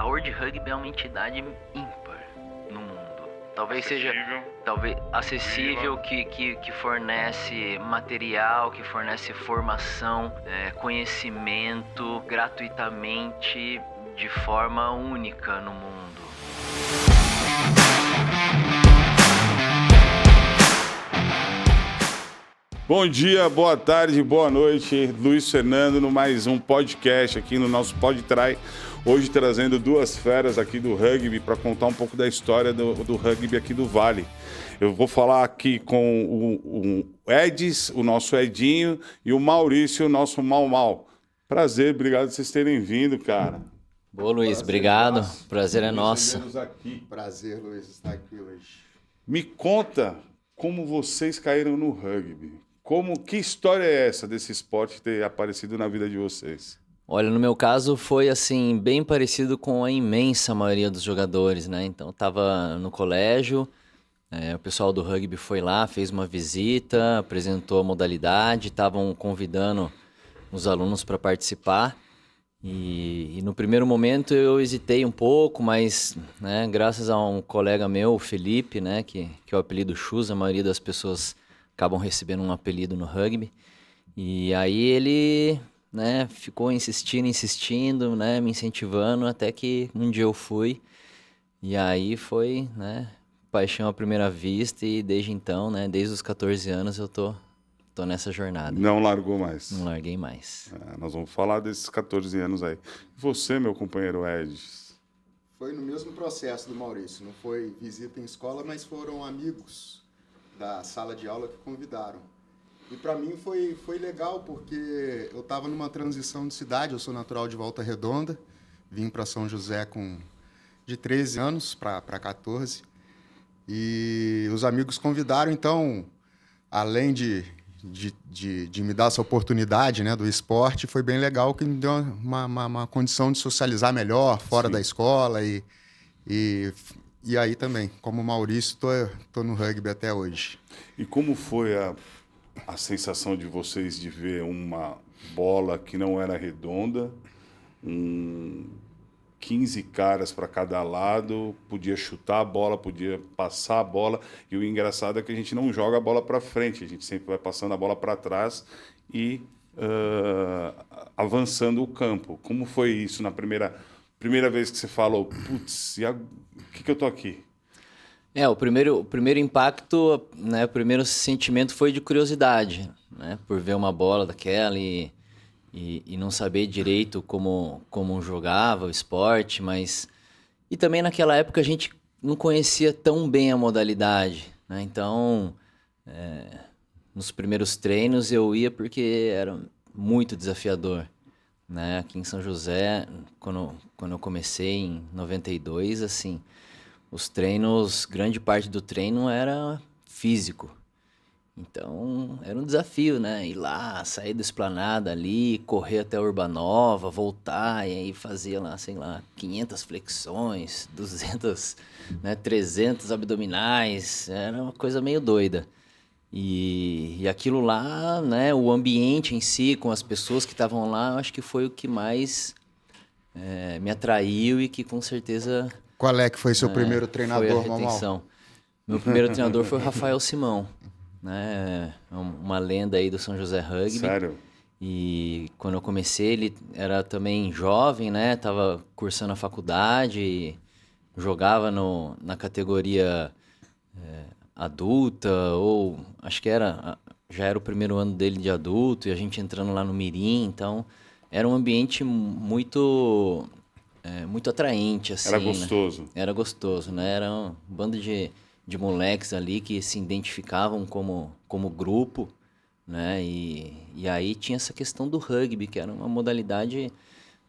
A World Rugby é uma entidade ímpar no mundo. Talvez seja acessível, que fornece material, que fornece formação, conhecimento gratuitamente, de forma única no mundo. Bom dia, boa tarde, boa noite. Luiz Fernando no mais um podcast aqui no nosso PodTry. Hoje trazendo duas feras aqui do rugby para contar um pouco da história do rugby aqui do Vale. Eu vou falar aqui com o Edis, o nosso Edinho, e o Maurício, o nosso Mau Mau. Prazer, obrigado por vocês terem vindo, cara. Boa, Luiz, obrigado. Prazer é nosso. Prazer, Luiz, estar aqui hoje. Me conta como vocês caíram no rugby. Que história é essa desse esporte ter aparecido na vida de vocês? Olha, no meu caso foi assim, bem parecido com a imensa maioria dos jogadores, né? Então eu tava no colégio, o pessoal do rugby foi lá, fez uma visita, apresentou a modalidade, estavam convidando os alunos para participar. E no primeiro momento eu hesitei um pouco, mas né, graças a um colega meu, o Felipe, né, que é o apelido Chus, a maioria das pessoas acabam recebendo um apelido no rugby. E aí ele né, ficou insistindo, né, me incentivando, até que um dia eu fui. E aí foi né, paixão à primeira vista e desde então, né, desde os 14 anos eu tô nessa jornada. Não largou mais? Não larguei mais. Nós vamos falar desses 14 anos aí. Você, meu companheiro Edis? Foi no mesmo processo do Maurício. Não foi visita em escola, mas foram amigos da sala de aula que convidaram. E para mim foi legal, porque eu estava numa transição de cidade. Eu sou natural de Volta Redonda. Vim para São José de 13 anos para 14. E os amigos convidaram, então, além de me dar essa oportunidade né, do esporte, foi bem legal, que me deu uma condição de socializar melhor fora da escola e aí também, como Maurício, tô no rugby até hoje. E como foi a sensação de vocês de ver uma bola que não era redonda, 15 caras para cada lado, podia chutar a bola, podia passar a bola, e o engraçado é que a gente não joga a bola para frente, a gente sempre vai passando a bola para trás e avançando o campo. Como foi isso na primeira vez que você falou, putz, que eu tô aqui? O primeiro impacto, né, o primeiro sentimento foi de curiosidade, né, por ver uma bola daquela e não saber direito como jogava o esporte, mas... E também naquela época a gente não conhecia tão bem a modalidade, né? Então, nos primeiros treinos eu ia porque era muito desafiador, né? Aqui em São José, quando eu comecei em 92, assim, os treinos, grande parte do treino era físico. Então, era um desafio, né? Ir lá, sair da esplanada ali, correr até a Urbanova, voltar, e aí fazia lá, sei lá, 500 flexões, 200, né, 300 abdominais, era uma coisa meio doida. E aquilo lá, né, o ambiente em si, com as pessoas que estavam lá, eu acho que foi o que mais me atraiu e que com certeza... Qual é que foi seu primeiro treinador, Mamal? Meu primeiro treinador foi o Rafael Simão. Né, uma lenda aí do São José Rugby. Sério? E quando eu comecei, ele era também jovem, né? Tava cursando a faculdade, jogava na categoria adulta, ou acho que já era o primeiro ano dele de adulto, e a gente entrando lá no Mirim, então era um ambiente muito atraente, assim. Era gostoso. Né? Era gostoso, né? Era um bando de moleques ali que se identificavam como grupo, né? E aí tinha essa questão do rugby, que era uma modalidade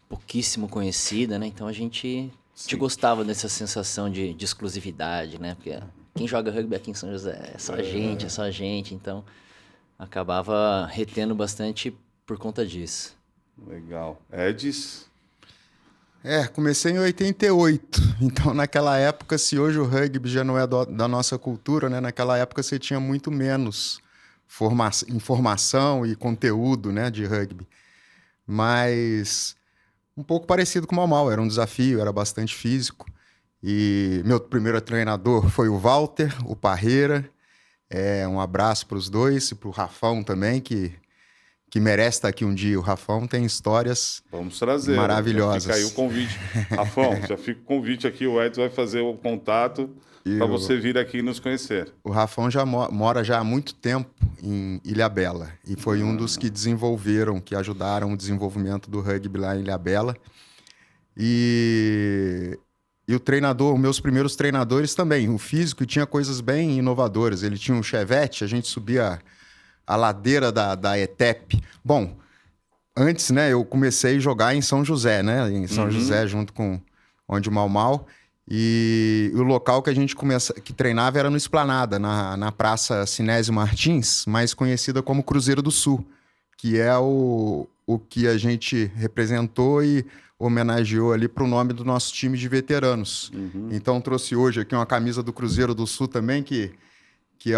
pouquíssimo conhecida, né? Então a gente gostava dessa sensação de exclusividade, né? Porque quem joga rugby aqui em São José é só gente. Então acabava retendo bastante por conta disso. Legal. Edis? Comecei em 88, então naquela época, se hoje o rugby já não é da nossa cultura, né? Naquela época você tinha muito menos informação e conteúdo, né, de rugby. Mas um pouco parecido com o Mau, era um desafio, era bastante físico. E meu primeiro treinador foi o Walter, o Parreira. Um abraço para os dois e para o Rafão também, que merece estar aqui um dia. O Rafão tem histórias Vamos trazer, maravilhosas. Já fica aí o convite. Rafão, já fica o convite aqui, o Edson vai fazer o contato para você vir aqui nos conhecer. O Rafão já mora já há muito tempo em Ilhabela e foi um dos que desenvolveram, que ajudaram o desenvolvimento do rugby lá em Ilhabela. E o treinador, meus primeiros treinadores também, o físico tinha coisas bem inovadoras. Ele tinha um Chevette, a gente subia a ladeira da ETEP. Bom, antes, né, eu comecei a jogar em São José, né? Em São José, junto com onde o Mau. E o local que a gente que treinava era no Esplanada, na Praça Sinésio Martins, mais conhecida como Cruzeiro do Sul, que é o que a gente representou e homenageou ali para o nome do nosso time de veteranos. Então trouxe hoje aqui uma camisa do Cruzeiro do Sul também, que é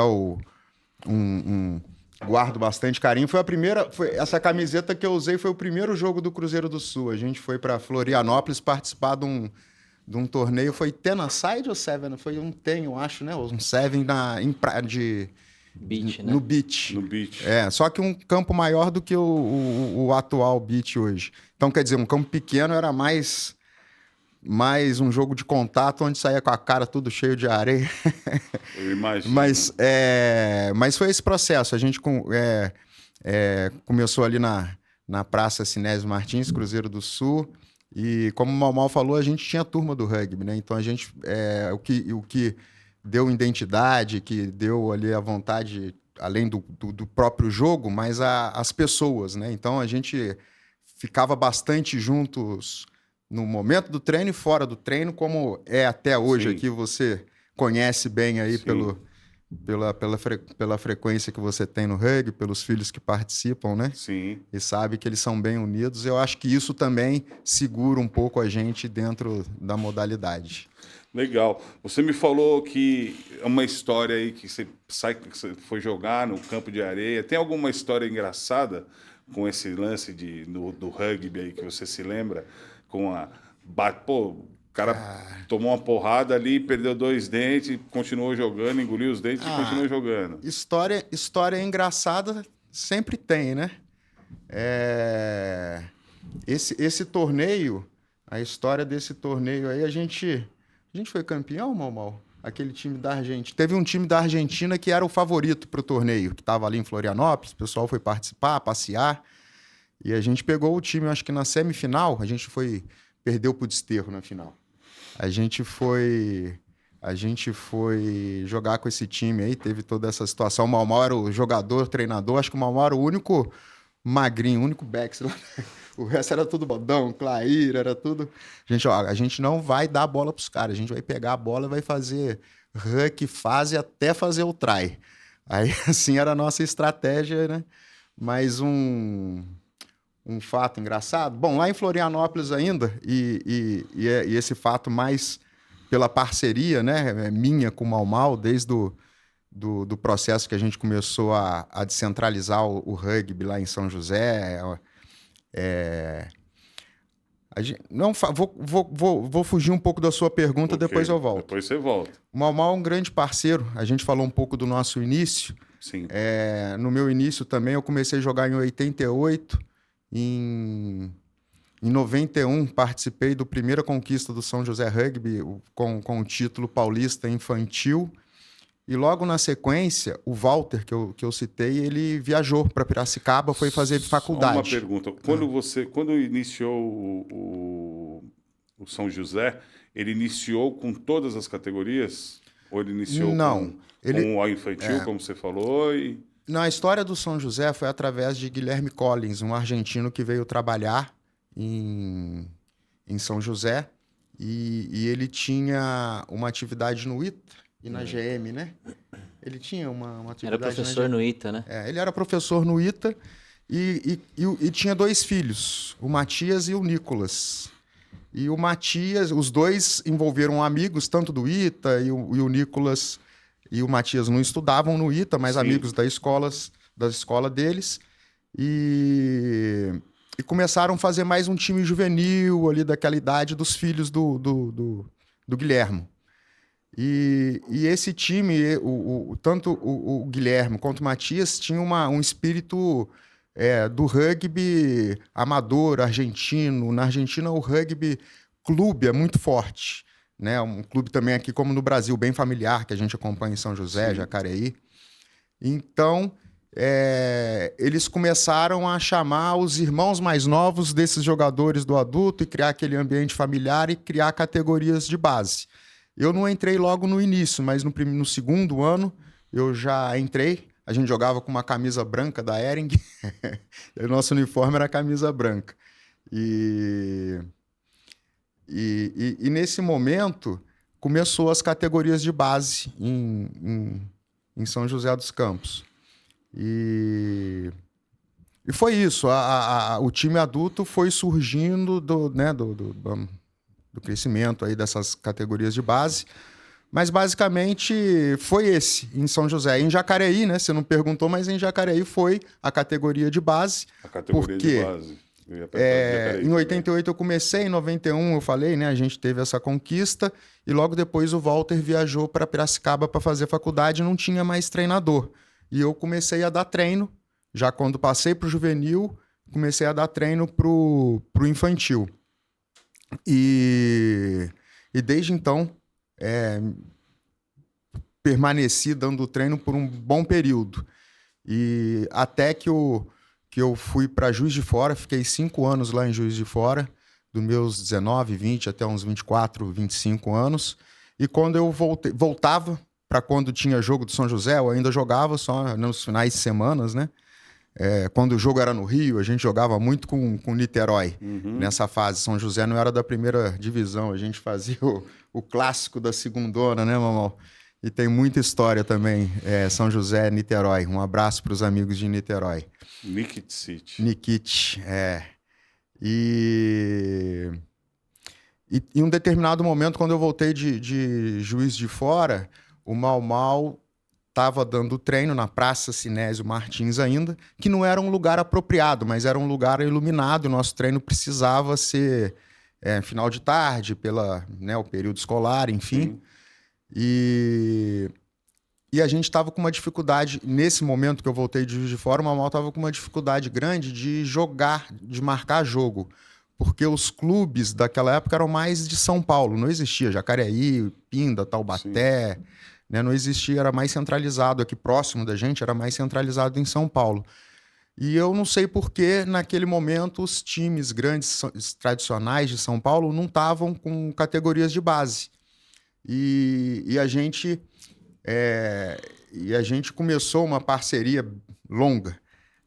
guardo bastante carinho. Essa camiseta que eu usei foi o primeiro jogo do Cruzeiro do Sul. A gente foi para Florianópolis participar de um torneio. Foi Tenaside ou Seven? Foi um eu acho, né? Um Seven Beach, né? No Beach. No Beach. Só que um campo maior do que o atual Beach hoje. Então, quer dizer, um campo pequeno era mais um jogo de contato, onde saía com a cara tudo cheio de areia. Eu imagino. Mas foi esse processo. A gente começou ali na Praça Sinésio Martins, Cruzeiro do Sul. E como o Mau falou, a gente tinha a turma do rugby, né? Então a gente... o que deu identidade, que deu ali a vontade, além do próprio jogo, mas as pessoas, né? Então a gente ficava bastante juntos no momento do treino e fora do treino, como é até hoje. Sim. Aqui, você conhece bem aí pela frequência que você tem no rugby, pelos filhos que participam, né? Sim. E sabe que eles são bem unidos. Eu acho que isso também segura um pouco a gente dentro da modalidade. Legal. Você me falou que é uma história aí que você foi jogar no campo de areia. Tem alguma história engraçada com esse lance do rugby aí que você se lembra? O cara tomou uma porrada ali, perdeu 2 dentes, continuou jogando, engoliu os dentes e continuou jogando. História engraçada sempre tem, né? Esse torneio, a história desse torneio aí, a gente foi campeão, Mau? Aquele time da Argentina. Teve um time da Argentina que era o favorito para o torneio, que estava ali em Florianópolis, o pessoal foi participar, passear, e a gente pegou o time, acho que na semifinal, a gente perdeu pro Desterro na final. A gente foi jogar com esse time aí, teve toda essa situação. O Mau era o jogador, treinador, acho que o Mau era o único magrinho, o único Bex lá. O resto era tudo bodão, Clair, era tudo... A gente não vai dar a bola pros caras, a gente vai pegar a bola e vai fazer ruck, fase até fazer o try. Aí, assim, era a nossa estratégia, né? Mas um fato engraçado. Bom, lá em Florianópolis ainda, e esse fato mais pela parceria, né, minha com o Mau, desde do processo que a gente começou a descentralizar o rugby lá em São José. Vou fugir um pouco da sua pergunta, okay. Depois eu volto. Depois você volta. O Mau é um grande parceiro, a gente falou um pouco do nosso início. Sim. No meu início também, eu comecei a jogar em 88, em 91, participei do primeira conquista do São José Rugby com o título paulista infantil. E logo na sequência, o Walter, que eu citei, ele viajou para Piracicaba, foi fazer faculdade. Só uma pergunta. Quando iniciou o São José, ele iniciou com todas as categorias? Ou ele iniciou com o infantil, como você falou? Na história do São José foi através de Guilherme Collins, um argentino que veio trabalhar em São José. E ele tinha uma atividade no ITA. E na GM, né? Ele tinha uma atividade... Era professor no ITA, né? Ele era professor no ITA e tinha 2 filhos, o Matias e o Nicolas. E o Matias, os dois envolveram amigos, tanto do ITA, e o Nicolas e o Matias não estudavam no ITA, mas Sim. Amigos da escola deles. E começaram a fazer mais um time juvenil ali daquela idade dos filhos do Guilhermo. E esse time, tanto o Guilherme quanto o Matias, tinham um espírito do rugby amador argentino. Na Argentina, o rugby clube é muito forte, né? Um clube também aqui, como no Brasil, bem familiar, que a gente acompanha em São José, sim, Jacareí. Então, eles começaram a chamar os irmãos mais novos desses jogadores do adulto e criar aquele ambiente familiar e criar categorias de base. Eu não entrei logo no início, mas no segundo ano eu já entrei. A gente jogava com uma camisa branca da Hering. O nosso uniforme era a camisa branca. E nesse momento começou as categorias de base em São José dos Campos. E foi isso. O time adulto foi surgindo do crescimento aí dessas categorias de base. Mas, basicamente, foi esse, em São José. Em Jacareí, né? Você não perguntou, mas em Jacareí foi a categoria de base. A categoria de base. Em 88 eu comecei, em 91 eu falei, né? A gente teve essa conquista. E logo depois o Walter viajou para Piracicaba para fazer faculdade e não tinha mais treinador. E eu comecei a dar treino. Já quando passei para o juvenil, comecei a dar treino para o infantil. E desde então... permaneci dando treino por um bom período. E até que eu fui para Juiz de Fora, fiquei 5 anos lá em Juiz de Fora, dos meus 19, 20 até uns 24, 25 anos. E quando eu voltava para quando tinha jogo do São José, eu ainda jogava só nos finais de semanas, né? Quando o jogo era no Rio, a gente jogava muito com Niterói. Nessa fase. São José não era da primeira divisão, a gente fazia o clássico da segundona, né, Mamão? E tem muita história também, São José, Niterói. Um abraço para os amigos de Niterói. Nikit City. Nikit, E em um determinado momento, quando eu voltei de Juiz de Fora, o Mau estava dando treino na Praça Sinésio Martins ainda, que não era um lugar apropriado, mas era um lugar iluminado. O nosso treino precisava ser final de tarde, o período escolar, enfim. E a gente estava com uma dificuldade, nesse momento que eu voltei de Juiz de Fora, o Mau estava com uma dificuldade grande de marcar jogo, porque os clubes daquela época eram mais de São Paulo, não existia Jacareí, Pinda, Taubaté... Sim. Não existia, era mais centralizado aqui próximo da gente, era mais centralizado em São Paulo. E eu não sei por que, naquele momento, os times grandes, tradicionais de São Paulo não estavam com categorias de base. E a gente começou uma parceria longa,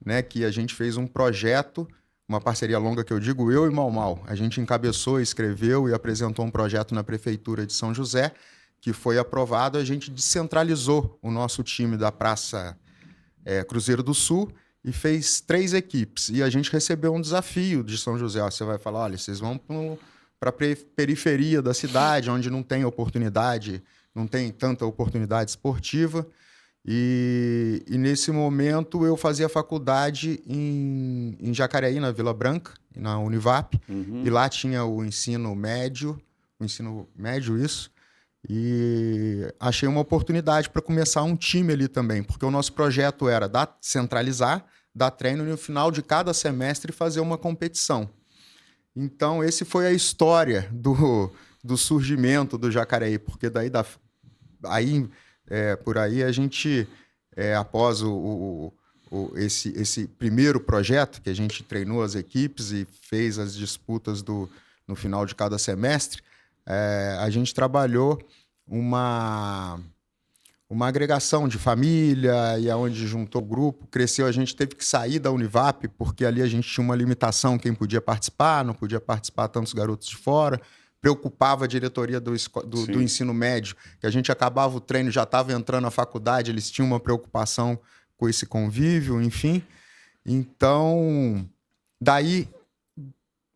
né? Que a gente fez um projeto, uma parceria longa que eu digo, eu e Mau. A gente encabeçou, escreveu e apresentou um projeto na Prefeitura de São José, que foi aprovado. A gente descentralizou o nosso time da Praça Cruzeiro do Sul e fez 3 equipes. E a gente recebeu um desafio de São José. Você vai falar, olha, vocês vão para a periferia da cidade, onde não tem oportunidade, não tem tanta oportunidade esportiva. E nesse momento eu fazia faculdade em Jacareí, na Vila Branca, na Univap. E lá tinha o ensino médio, isso. E achei uma oportunidade para começar um time ali também, porque o nosso projeto era centralizar, dar treino e no final de cada semestre fazer uma competição. Então, esse foi a história do surgimento do Jacareí, porque por aí a gente, após esse primeiro projeto, que a gente treinou as equipes e fez as disputas no final de cada semestre, a gente trabalhou uma agregação de família, e aonde juntou o grupo, cresceu. A gente teve que sair da Univap, porque ali a gente tinha uma limitação, quem podia participar, não podia participar tantos garotos de fora. Preocupava a diretoria do ensino médio, que a gente acabava o treino, já estava entrando na faculdade, eles tinham uma preocupação com esse convívio, enfim. Então, daí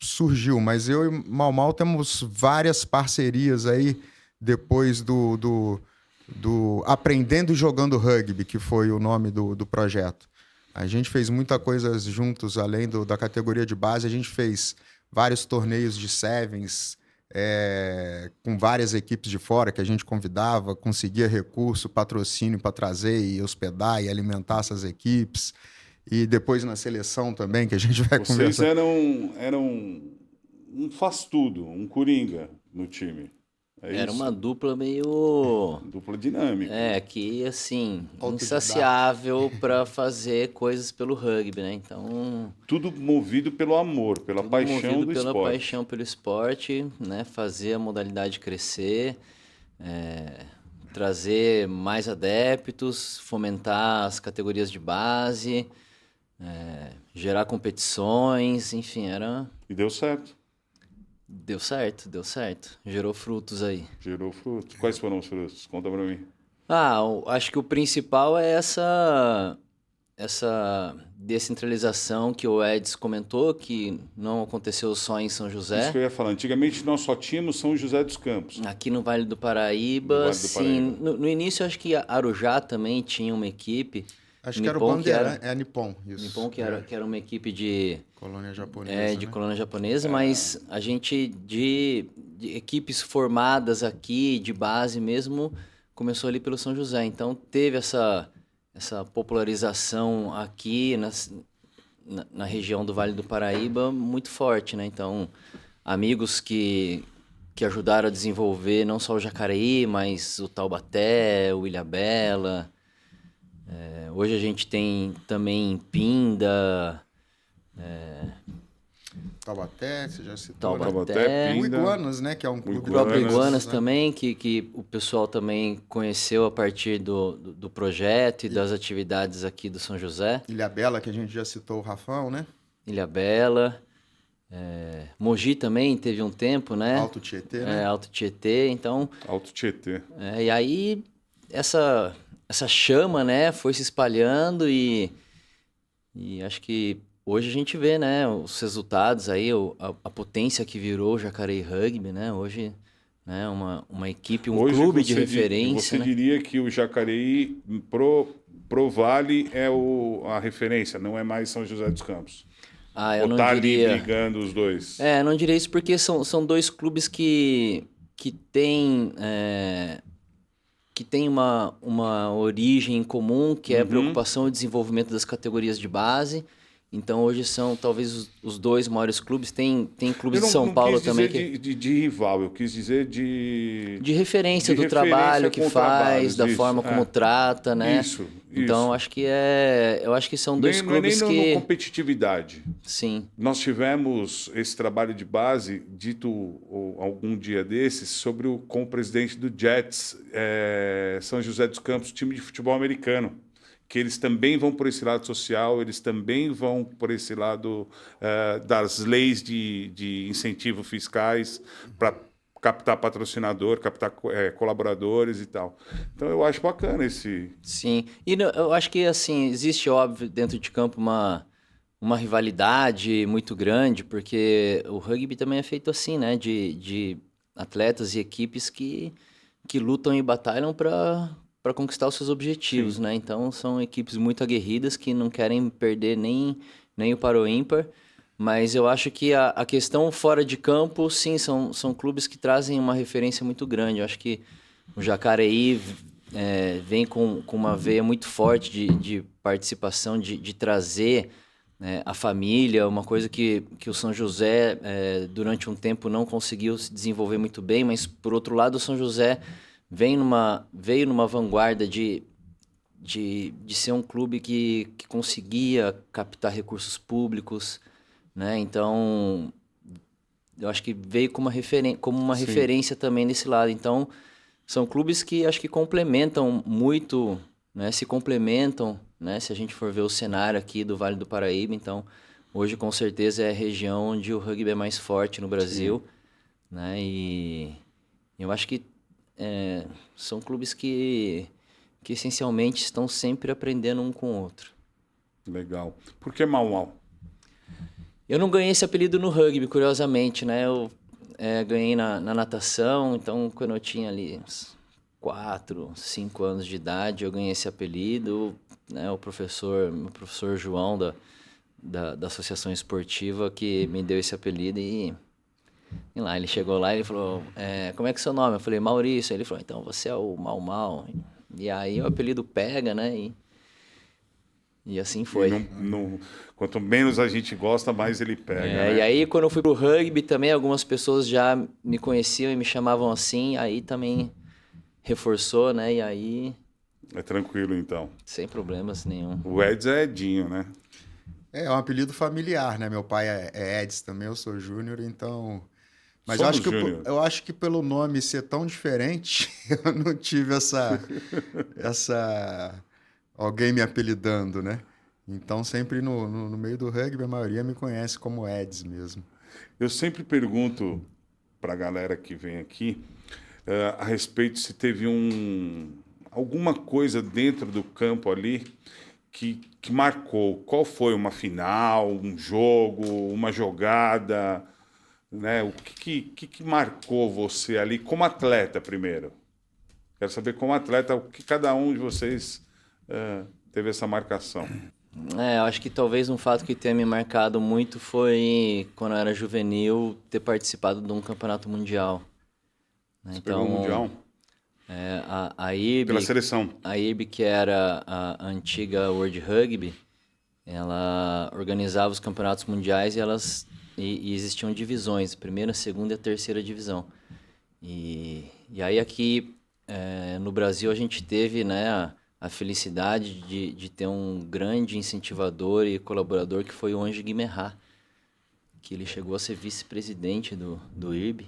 surgiu, mas eu e Mau temos várias parcerias aí depois do Aprendendo e Jogando Rugby, que foi o nome do projeto. A gente fez muita coisa juntos, além da categoria de base. A gente fez vários torneios de sevens, com várias equipes de fora que a gente convidava, conseguia recurso, patrocínio para trazer e hospedar e alimentar essas equipes. E depois na seleção também, que a gente vai conversar. Vocês eram um faz-tudo, um coringa no time. Era uma dupla meio... Dupla dinâmica. Que assim, insaciável para fazer coisas pelo rugby, né? Então... Tudo movido pelo amor, pela paixão do esporte. Pela paixão pelo esporte, né? Fazer a modalidade crescer, trazer mais adeptos, fomentar as categorias de base, gerar competições, enfim, era... E deu certo. Deu certo. Gerou frutos aí. Gerou frutos. Quais foram os frutos? Conta pra mim. Acho que o principal é essa descentralização que o Edson comentou, que não aconteceu só em São José. Isso que eu ia falar. Antigamente nós só tínhamos São José dos Campos. Aqui no Vale do Paraíba, sim. No início, acho que Arujá também tinha uma equipe. Acho que era o Bandeira, é a Nippon. Isso. Nippon, que era uma equipe de... Colônia japonesa, de colônia japonesa, mas a gente, de equipes formadas aqui, de base mesmo, começou ali pelo São José. Então, teve essa popularização aqui na região do Vale do Paraíba muito forte, né? Então, amigos que ajudaram a desenvolver não só o Jacareí, mas o Taubaté, o Ilhabela... hoje a gente tem também Pinda... Taubaté, você já citou. Taubaté, o Iguanas, né? Que é um clube. O próprio Iguanas, né? Também, que o pessoal também conheceu a partir do projeto e das atividades aqui do São José. Ilhabela, que a gente já citou o Rafão, né? Ilhabela. Mogi também teve um tempo, né? Alto Tietê, né? Alto Tietê, então... Alto Tietê. E aí, essa chama, né? Foi se espalhando e acho que hoje a gente vê, né? Os resultados aí, a potência que virou o Jacareí Rugby, né? Hoje, né? Uma equipe, hoje clube de referência. Você diria que o Jacareí pro Vale é a referência, não é mais São José dos Campos? Eu não diria... ali brigando os dois? Não diria isso porque são dois clubes que têm... que tem uma origem em comum, que é a preocupação e desenvolvimento das categorias de base. Então, hoje são talvez os dois maiores clubes. Tem clubes de São Paulo também. De rival, eu quis dizer de referência do trabalho que faz, da forma como trata, né? Isso. Então, eu acho que são dois clubes que... Nem competitividade. Sim. Nós tivemos esse trabalho de base, dito algum dia desses, com o presidente do Jets, São José dos Campos, time de futebol americano, que eles também vão por esse lado social, eles também vão por esse lado das leis de incentivo fiscais para captar patrocinador, captar colaboradores e tal. Então, eu acho bacana esse... Sim. E eu acho que, assim, existe, óbvio, dentro de campo uma rivalidade muito grande, porque o rugby também é feito assim, né? De atletas e equipes que lutam e batalham para conquistar os seus objetivos, né? Então, são equipes muito aguerridas que não querem perder nem o par ou ímpar. Mas eu acho que a questão fora de campo, sim, são clubes que trazem uma referência muito grande. Eu acho que o Jacareí vem com uma veia muito forte de participação, de trazer a família, uma coisa que o São José, durante um tempo, não conseguiu se desenvolver muito bem, mas, por outro lado, o São José veio numa vanguarda de ser um clube que conseguia captar recursos públicos, né? Então, eu acho que veio como uma referência também nesse lado. Então, são clubes que acho que complementam muito, né? Se complementam, né? Se a gente for ver o cenário aqui do Vale do Paraíba. Então, hoje, com certeza, é a região onde o rugby é mais forte no Brasil, né? E eu acho que são clubes que essencialmente estão sempre aprendendo um com o outro. Legal. Por que Mau? Eu não ganhei esse apelido no rugby, curiosamente, né? Eu ganhei na natação, então quando eu tinha ali uns 4, 5 anos de idade eu ganhei esse apelido, né? Meu professor João da Associação Esportiva que me deu esse apelido e lá, ele chegou lá e ele falou, como é que é seu nome? Eu falei, Maurício. Ele falou, então você é o Mau Mau. E aí o apelido pega, né? E assim foi. Quanto menos a gente gosta, mais ele pega, né? E aí quando eu fui pro rugby também, algumas pessoas já me conheciam e me chamavam assim, aí também reforçou, né? E aí... É tranquilo, então. Sem problemas nenhum. O Eds é Edinho, né? É um apelido familiar, né? Meu pai é Eds também, eu sou Júnior, então... Mas eu acho que pelo nome ser tão diferente, eu não tive essa alguém me apelidando, né? Então, sempre no meio do rugby, a maioria me conhece como Eds mesmo. Eu sempre pergunto para a galera que vem aqui a respeito se teve alguma coisa dentro do campo ali que marcou. Qual foi? Uma final, um jogo, uma jogada... Né? O que marcou você ali como atleta primeiro? Quero saber como atleta, o que cada um de vocês teve essa marcação. Eu acho que talvez um fato que tenha me marcado muito foi quando eu era juvenil ter participado de um campeonato mundial. Você pegou o mundial? A IRB, pela seleção. A IRB, que era a antiga World Rugby, ela organizava os campeonatos mundiais e existiam divisões, primeira, segunda e a terceira divisão. E aí aqui no Brasil a gente teve, né, a felicidade de ter um grande incentivador e colaborador que foi o Ange Guimerá, que ele chegou a ser vice-presidente do IRB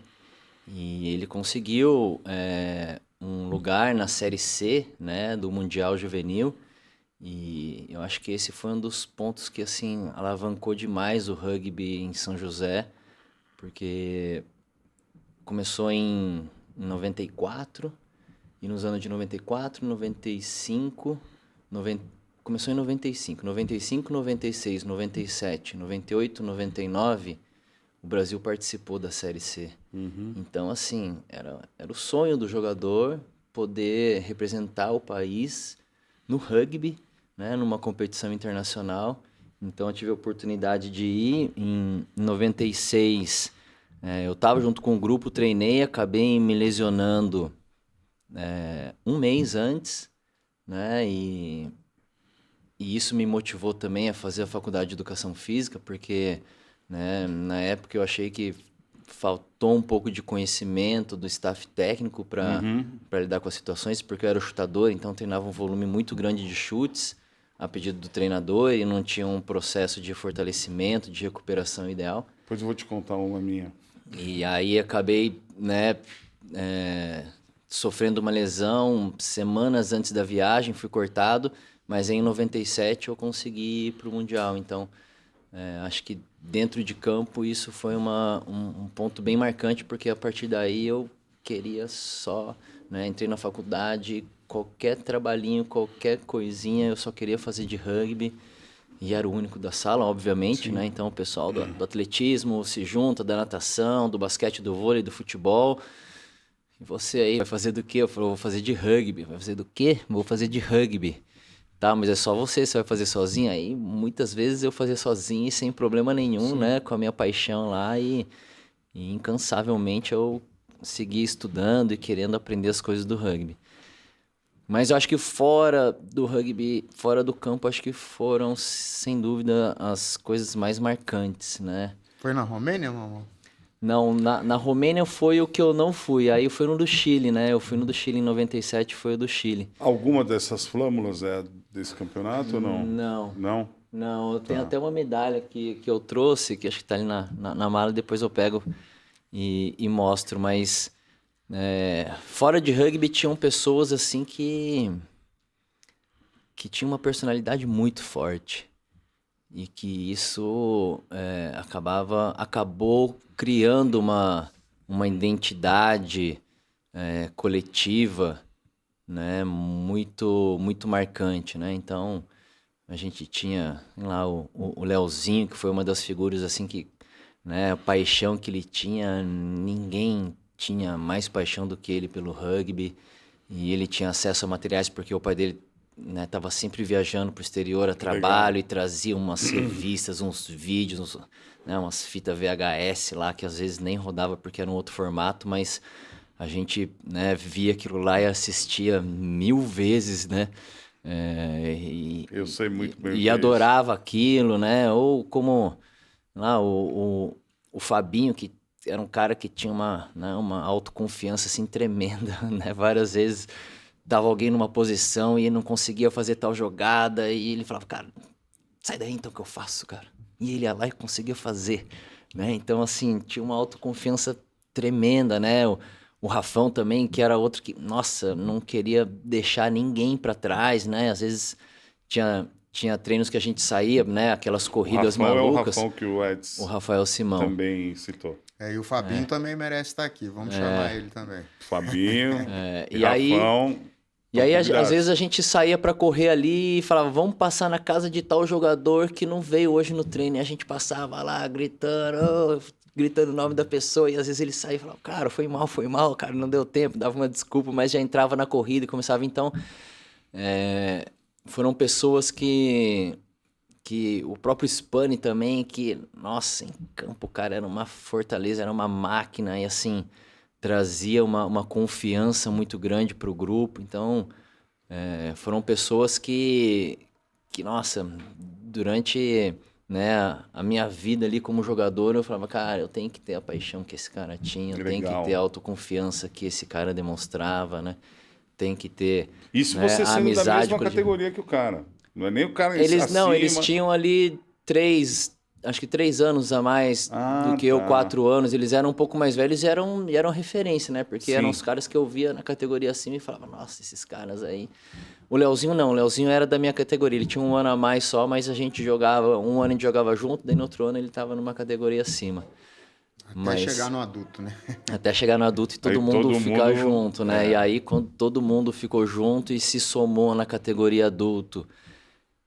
e ele conseguiu um lugar na Série C, né, do Mundial Juvenil. E eu acho que esse foi um dos pontos que, assim, alavancou demais o rugby em São José, porque começou em 94, e nos anos de 94, 95, começou em 95, 96, 97, 98, 99, o Brasil participou da Série C. Uhum. Então, assim, era o sonho do jogador poder representar o país no rugby, né, numa competição internacional. Então eu tive a oportunidade de ir em 96. Eu estava junto com o grupo, treinei, acabei me lesionando um mês antes, né, e isso me motivou também a fazer a faculdade de Educação Física, porque, né, na época eu achei que faltou um pouco de conhecimento do staff técnico para lidar com as situações, porque eu era chutador, então treinava um volume muito grande de chutes a pedido do treinador e não tinha um processo de fortalecimento, de recuperação ideal. Depois eu vou te contar uma minha. E aí acabei, né, sofrendo uma lesão semanas antes da viagem, fui cortado, mas em 97 eu consegui ir para o Mundial. Então, acho que dentro de campo isso foi um ponto bem marcante, porque a partir daí eu queria só, né, entrei na faculdade, qualquer trabalhinho, qualquer coisinha, eu só queria fazer de rugby. E era o único da sala, obviamente, né? Então o pessoal do atletismo se junta, da natação, do basquete, do vôlei, do futebol. E você aí vai fazer do quê? Eu falei, vou fazer de rugby. Vai fazer do quê? Vou fazer de rugby. Tá, mas é só você vai fazer sozinho? Aí muitas vezes eu fazia sozinho e sem problema nenhum, né? Com a minha paixão lá e incansavelmente eu segui estudando e querendo aprender as coisas do rugby. Mas eu acho que fora do rugby, fora do campo, acho que foram, sem dúvida, as coisas mais marcantes, né? Foi na Romênia, não? Não, na Romênia foi o que eu não fui. Aí eu fui no do Chile, né? Eu fui no do Chile em 97, foi o do Chile. Alguma dessas flâmulas desse campeonato ou não? Não. Não? Não, eu tenho até uma medalha que eu trouxe, que acho que tá ali na mala, depois eu pego e mostro, mas... fora de rugby tinham pessoas assim que tinham uma personalidade muito forte e que isso acabou criando uma identidade coletiva, né, muito muito marcante, né? Então a gente tinha lá o Leozinho, que foi uma das figuras assim que, né, a paixão que ele tinha, ninguém tinha mais paixão do que ele pelo rugby. e ele tinha acesso a materiais porque o pai dele, né, tava sempre viajando pro exterior a trabalho e trazia umas revistas, uns vídeos, né, umas fitas VHS lá que às vezes nem rodava porque era um outro formato, mas a gente, né, via aquilo lá e assistia 1000 vezes, né? Eu sei muito bem. E adorava aquilo, né? Ou como lá o Fabinho, que era um cara que tinha uma autoconfiança assim tremenda, né? Várias vezes dava alguém numa posição e não conseguia fazer tal jogada e ele falava, cara, sai daí então que eu faço, cara. E ele ia lá e conseguia fazer, né? Então, assim, tinha uma autoconfiança tremenda, né? O Rafão também, que era outro que, nossa, não queria deixar ninguém para trás, né? Às vezes tinha treinos que a gente saía, né? Aquelas corridas malucas. É o Rafão que o Edson o Rafael Simão também citou. E o Fabinho também merece estar aqui. Vamos chamar ele também. Fabinho, e Rafão. E aí, às vezes, a gente saía para correr ali e falava, vamos passar na casa de tal jogador que não veio hoje no treino. E a gente passava lá gritando o nome da pessoa. E às vezes ele saía e falava, cara, foi mal, cara, não deu tempo. Dava uma desculpa, mas já entrava na corrida e começava. Então, foram pessoas que o próprio Spani também, que, nossa, em campo, cara, era uma fortaleza, era uma máquina. E assim, trazia uma confiança muito grande para o grupo. Então, foram pessoas que, nossa, durante, né, a minha vida ali como jogador, eu falava, cara, eu tenho que ter a paixão que esse cara tinha, eu tenho que ter a autoconfiança que esse cara demonstrava, né? Tem que ter, isso, né, você a sendo amizade da mesma por categoria que o cara. Não é nem o cara eles tinham ali 3 anos a mais do que eu, 4 anos. Eles eram um pouco mais velhos e eram referência, né? Porque eram os caras que eu via na categoria acima e falava, nossa, esses caras aí. O Leozinho não, o Leozinho era da minha categoria. Ele tinha 1 ano a mais só, mas a gente jogava, 1 ano a gente jogava junto, daí no outro ano ele tava numa categoria acima. Até chegar no adulto, né? Até chegar no adulto e todo mundo ficar junto, né? E aí, quando todo mundo ficou junto e se somou na categoria adulto,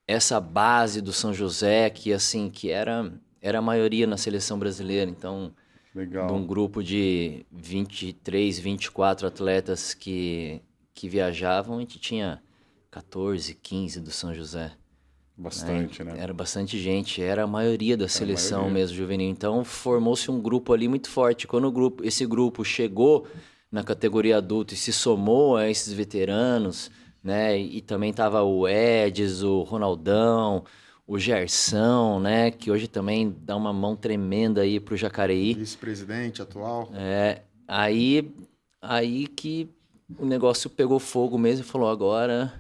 essa base do São José, que assim, que era a maioria na seleção brasileira. Então, de um grupo de 23, 24 atletas que viajavam, a gente tinha 14, 15 do São José. Bastante, né? Era bastante gente, era a maioria da seleção mesmo juvenil. Então, formou-se um grupo ali muito forte. Quando esse grupo chegou na categoria adulto e se somou a esses veteranos, né? E também tava o Edis, o Ronaldão, o Gersão, né? Que hoje também dá uma mão tremenda aí pro Jacareí. Vice-presidente atual. Aí que o negócio pegou fogo mesmo e falou, agora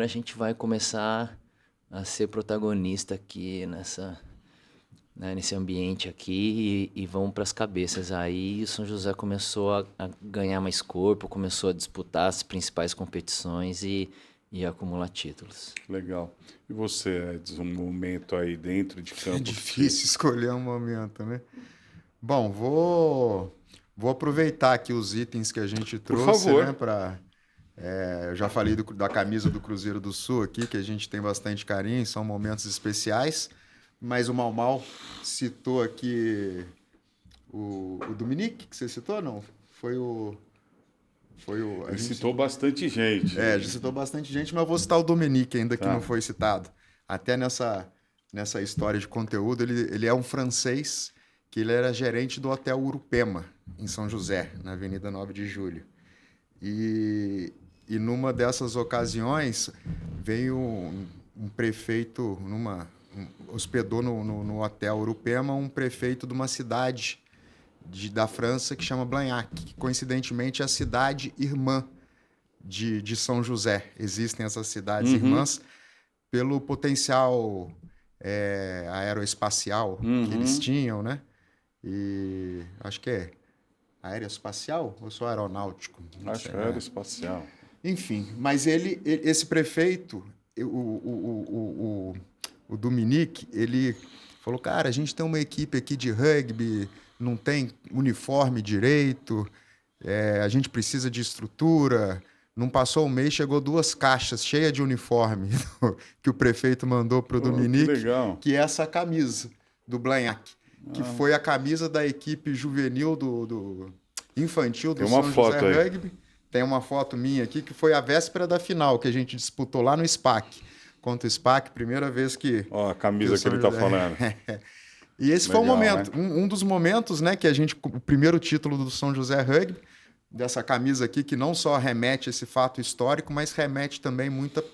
a gente vai começar a ser protagonista aqui nesse ambiente aqui e vamos para as cabeças. Aí o São José começou a ganhar mais corpo, começou a disputar as principais competições e acumular títulos. Legal. E você, Edson, um momento aí dentro de campo? É difícil escolher um momento, né? Bom, vou aproveitar aqui os itens que a gente trouxe, né, eu já falei da camisa do Cruzeiro do Sul aqui, que a gente tem bastante carinho, são momentos especiais. Mas o Mal citou aqui o Dominique, que você citou, não? Ele citou bastante gente. Já citou bastante gente, mas eu vou citar o Dominique ainda, que não foi citado. Até nessa história de conteúdo, ele é um francês, que ele era gerente do Hotel Urupema, em São José, na Avenida 9 de Julho. E numa dessas ocasiões, veio um prefeito, hospedou no Hotel Urupema um prefeito de uma cidade da França que chama Blagnac, que coincidentemente é a cidade irmã de São José. Existem essas cidades irmãs pelo potencial aeroespacial que eles tinham, né? E acho que é aeroespacial ou só aeronáutico? Acho que é aeroespacial. Enfim, mas esse prefeito, o Dominique, ele falou, cara, a gente tem uma equipe aqui de rugby, não tem uniforme direito, a gente precisa de estrutura. Não passou um mês, chegou 2 caixas cheias de uniforme que o prefeito mandou para o Dominique, que é essa camisa do Blagnac, que foi a camisa da equipe juvenil infantil do São José Rugby. tem uma foto minha aqui que foi a véspera da final, que a gente disputou lá no SPAC. Contra o SPAC, primeira vez que... Ó, a camisa que ele tá falando. E esse Legal, foi o momento, né? um dos momentos, né, que o primeiro título do São José Rugby, dessa camisa aqui, que não só remete a esse fato histórico, mas remete também muita...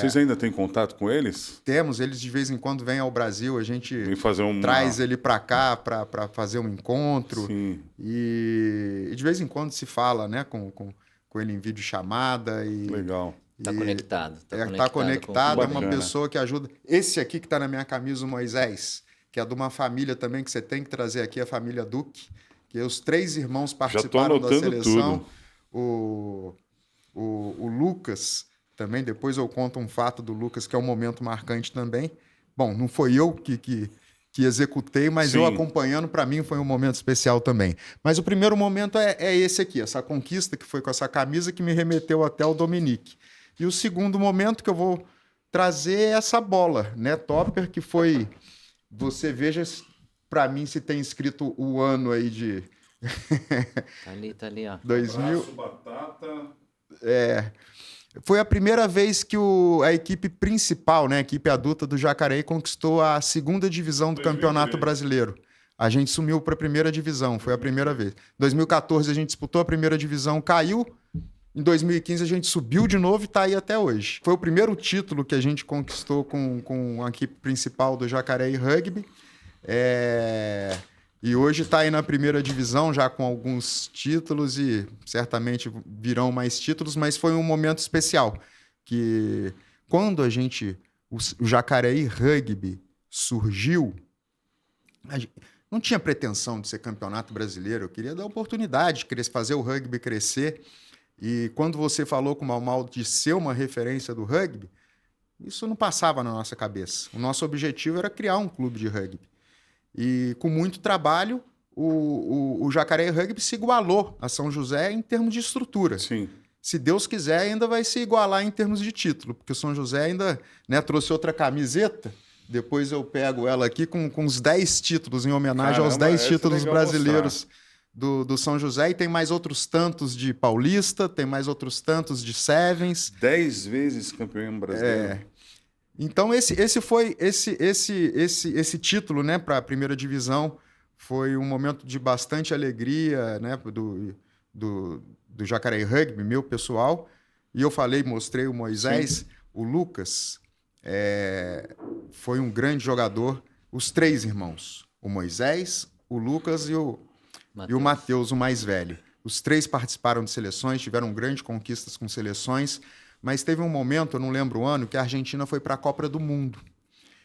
Vocês ainda têm contato com eles? Temos, eles de vez em quando vêm ao Brasil, a gente Vem fazer traz ele para cá para fazer um encontro. Sim. E de vez em quando se fala, né, com ele em videochamada. Legal. Tá conectado. Tá conectado, é uma Bacana. pessoa que ajuda. Esse aqui que está na minha camisa, o Moisés, que é de uma família também que você tem que trazer aqui, a família Duque, que os 3 irmãos participaram da seleção. Tudo. O Lucas, também, depois eu conto um fato do Lucas, que é um momento marcante também. Bom, não foi eu que executei, mas Sim. eu acompanhando, para mim, foi um momento especial também. Mas o primeiro momento é esse aqui, essa conquista que foi com essa camisa que me remeteu até o Dominique. E o segundo momento que eu vou trazer é essa bola, né, Topper, que foi... Você veja, para mim, se tem escrito o ano aí de... Tá ali, ó. 2000... Abraço, batata. Foi a primeira vez que a equipe principal, né, a equipe adulta do Jacareí, conquistou a 2ª divisão do Campeonato Brasileiro. A gente sumiu para a 1ª divisão, foi a primeira vez. Em 2014 a gente disputou a 1ª divisão, caiu. Em 2015 a gente subiu de novo e está aí até hoje. Foi o primeiro título que a gente conquistou com a equipe principal do Jacareí Rugby. E hoje está aí na 1ª divisão, já com alguns títulos e certamente virão mais títulos, mas foi um momento especial, que quando o Jacareí Rugby surgiu, não tinha pretensão de ser campeonato brasileiro, eu queria dar oportunidade, queria fazer o rugby crescer, e quando você falou com o Mau de ser uma referência do rugby, isso não passava na nossa cabeça. O nosso objetivo era criar um clube de rugby. E com muito trabalho, o Jacareí Rugby se igualou a São José em termos de estrutura. Sim. Se Deus quiser, ainda vai se igualar em termos de título, porque o São José ainda, né, trouxe outra camiseta. Depois eu pego ela aqui com os 10 títulos, em homenagem aos 10 títulos brasileiros do São José. E tem mais outros tantos de Paulista, tem mais outros tantos de Sevens. 10 vezes campeão brasileiro. Então, esse título, né, para a 1ª divisão foi um momento de bastante alegria, né, do Jacareí Rugby, meu pessoal. E eu mostrei o Moisés. Sim. O Lucas foi um grande jogador. Os 3 irmãos, o Moisés, o Lucas e o Matheus, o mais velho. Os 3 participaram de seleções, tiveram grandes conquistas com seleções. Mas teve um momento, eu não lembro o ano, que a Argentina foi para a Copa do Mundo.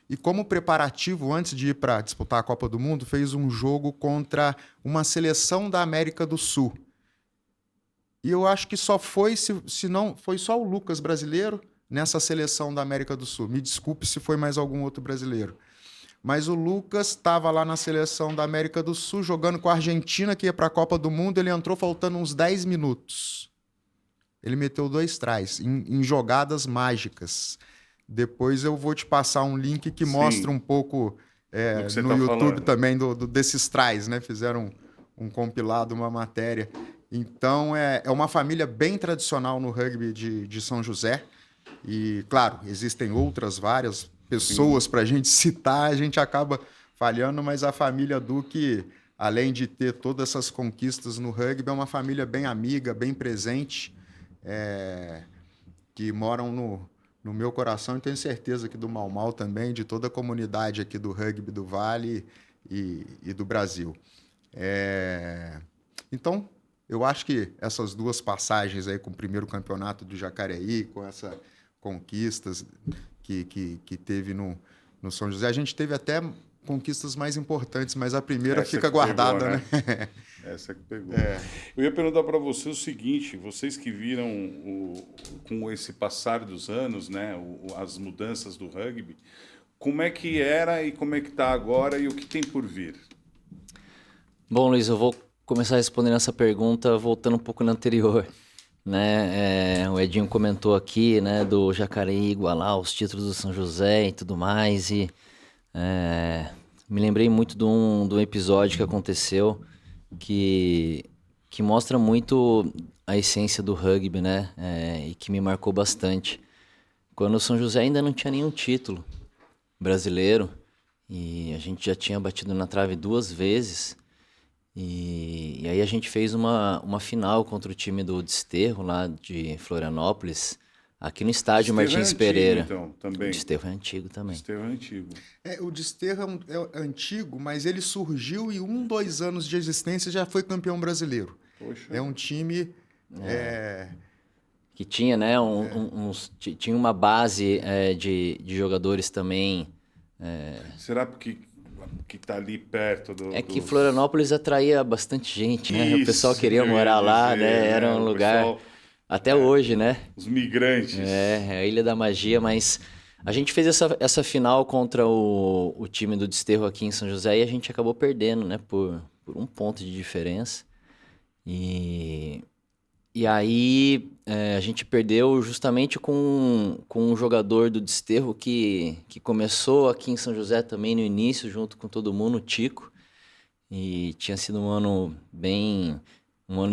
E como preparativo, antes de ir para disputar a Copa do Mundo, fez um jogo contra uma seleção da América do Sul. E eu acho que só foi, se não, foi só o Lucas brasileiro nessa seleção da América do Sul. Me desculpe se foi mais algum outro brasileiro. Mas o Lucas estava lá na seleção da América do Sul, jogando com a Argentina, que ia para a Copa do Mundo. Ele entrou faltando uns 10 minutos. Ele meteu 2 tries em jogadas mágicas. Depois eu vou te passar um link que mostra um pouco no YouTube falando. Também desses tries, né? Fizeram um compilado, uma matéria. Então, é uma família bem tradicional no rugby de São José. E, claro, existem várias pessoas para a gente citar, a gente acaba falhando, mas a família Duque, além de ter todas essas conquistas no rugby, é uma família bem amiga, bem presente, que moram no meu coração, e tenho certeza que do Mau também, de toda a comunidade aqui do rugby do Vale e do Brasil. Então, eu acho que essas 2 passagens aí com o primeiro campeonato do Jacareí, com essas conquistas que teve no São José, a gente teve até conquistas mais importantes, mas a primeira fica guardada, pegou, né? Essa que pegou. Eu ia perguntar para você o seguinte, vocês que viram com esse passar dos anos, né, as mudanças do rugby, como é que era e como é que está agora e o que tem por vir? Bom, Luiz, eu vou começar respondendo essa pergunta voltando um pouco na anterior. Né? O Edinho comentou aqui, né, do Jacareí igualar os títulos do São José e tudo mais, e me lembrei muito de um episódio que aconteceu que que mostra muito a essência do rugby, né? E que me marcou bastante. Quando o São José ainda não tinha nenhum título brasileiro, e a gente já tinha batido na trave 2 vezes, e aí a gente fez uma final contra o time do Desterro, lá de Florianópolis, aqui no estádio Martins Pereira. Então, também. O Desterro é antigo também. Desterro é antigo. O Desterro é antigo, mas ele surgiu e 2 anos de existência já foi campeão brasileiro. Poxa. É um time... Que tinha, né, tinha uma base de jogadores também. Será porque que tá ali perto do... Que Florianópolis atraía bastante gente, né? O Isso, pessoal queria eu ia morar lá, dizer, né? Era um o lugar... pessoal- Até hoje, né? Os migrantes. A Ilha da Magia, mas a gente fez essa final contra o time do Desterro aqui em São José e a gente acabou perdendo, né? Por 1 ponto de diferença. E aí a gente perdeu justamente com um jogador do Desterro que começou aqui em São José também no início, junto com todo mundo, o Tico. E tinha sido um ano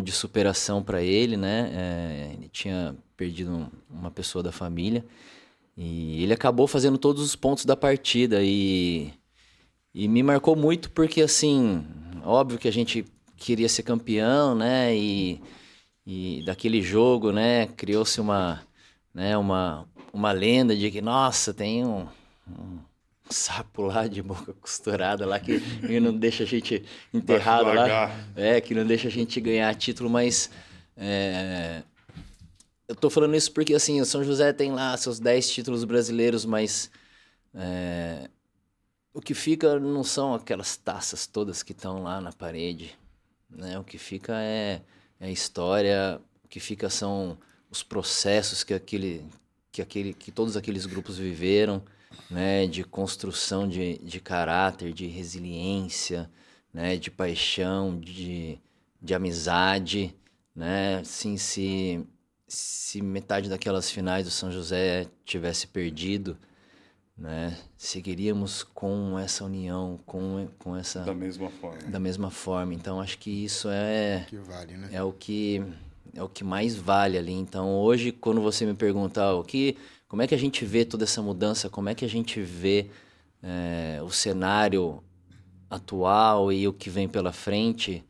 de superação para ele, né? Ele tinha perdido uma pessoa da família e ele acabou fazendo todos os pontos da partida e me marcou muito porque, assim, óbvio que a gente queria ser campeão, né? E daquele jogo, né? Criou-se uma lenda de que, nossa, tem um sapo lá de boca costurada lá que não deixa a gente enterrado lá. Que não deixa a gente ganhar título, mas eu tô falando isso porque, assim, o São José tem lá seus 10 títulos brasileiros, mas o que fica não são aquelas taças todas que estão lá na parede, né? O que fica é a história, o que fica são os processos que todos aqueles grupos viveram, né, de construção de caráter, de resiliência, né, de paixão, de amizade, né? Assim, se metade daquelas finais do São José tivesse perdido, né, seguiríamos com essa união, com essa... Da mesma forma. Da mesma forma. Então, acho que isso Que vale, né? é o que mais vale ali. Então, hoje, quando você me pergunta como é que a gente vê toda essa mudança, como é que a gente vê o cenário atual e o que vem pela frente,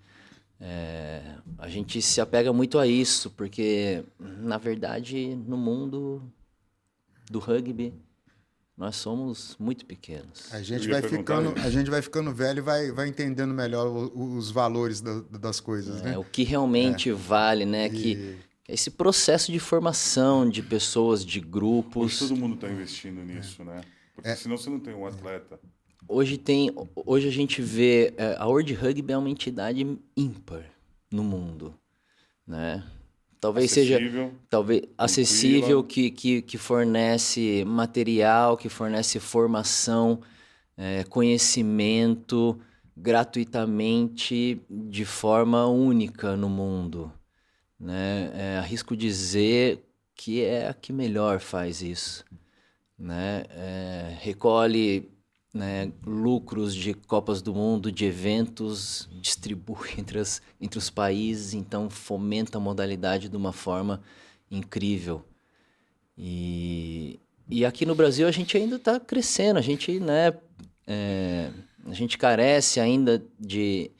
a gente se apega muito a isso, porque, na verdade, no mundo do rugby, nós somos muito pequenos. A gente vai ficando velho e vai entendendo melhor os valores das coisas, né? O que realmente vale, né? Que esse processo de formação de pessoas, de grupos... Hoje todo mundo está investindo nisso, né? Porque senão você não tem um atleta. Hoje a gente vê... a World Rugby é uma entidade ímpar no mundo, né? Talvez acessível, seja acessível, que fornece material, que fornece formação, conhecimento gratuitamente de forma única no mundo, né? Arrisco dizer que é a que melhor faz isso, né? Recolhe, né, lucros de Copas do Mundo, de eventos, distribui entre os países, então fomenta a modalidade de uma forma incrível. E aqui no Brasil a gente ainda está crescendo, a gente, né, a gente carece ainda de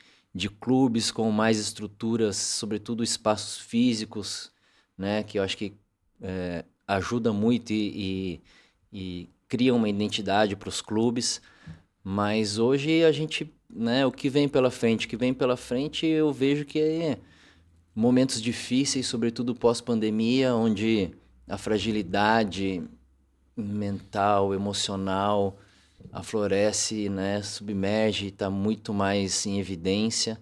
clubes com mais estruturas, sobretudo espaços físicos, né, que eu acho que ajuda muito e cria uma identidade para os clubes, mas hoje a gente, né, o que vem pela frente, eu vejo que é momentos difíceis, sobretudo pós-pandemia, onde a fragilidade mental, emocional aflorece, né, submerge, está muito mais em evidência,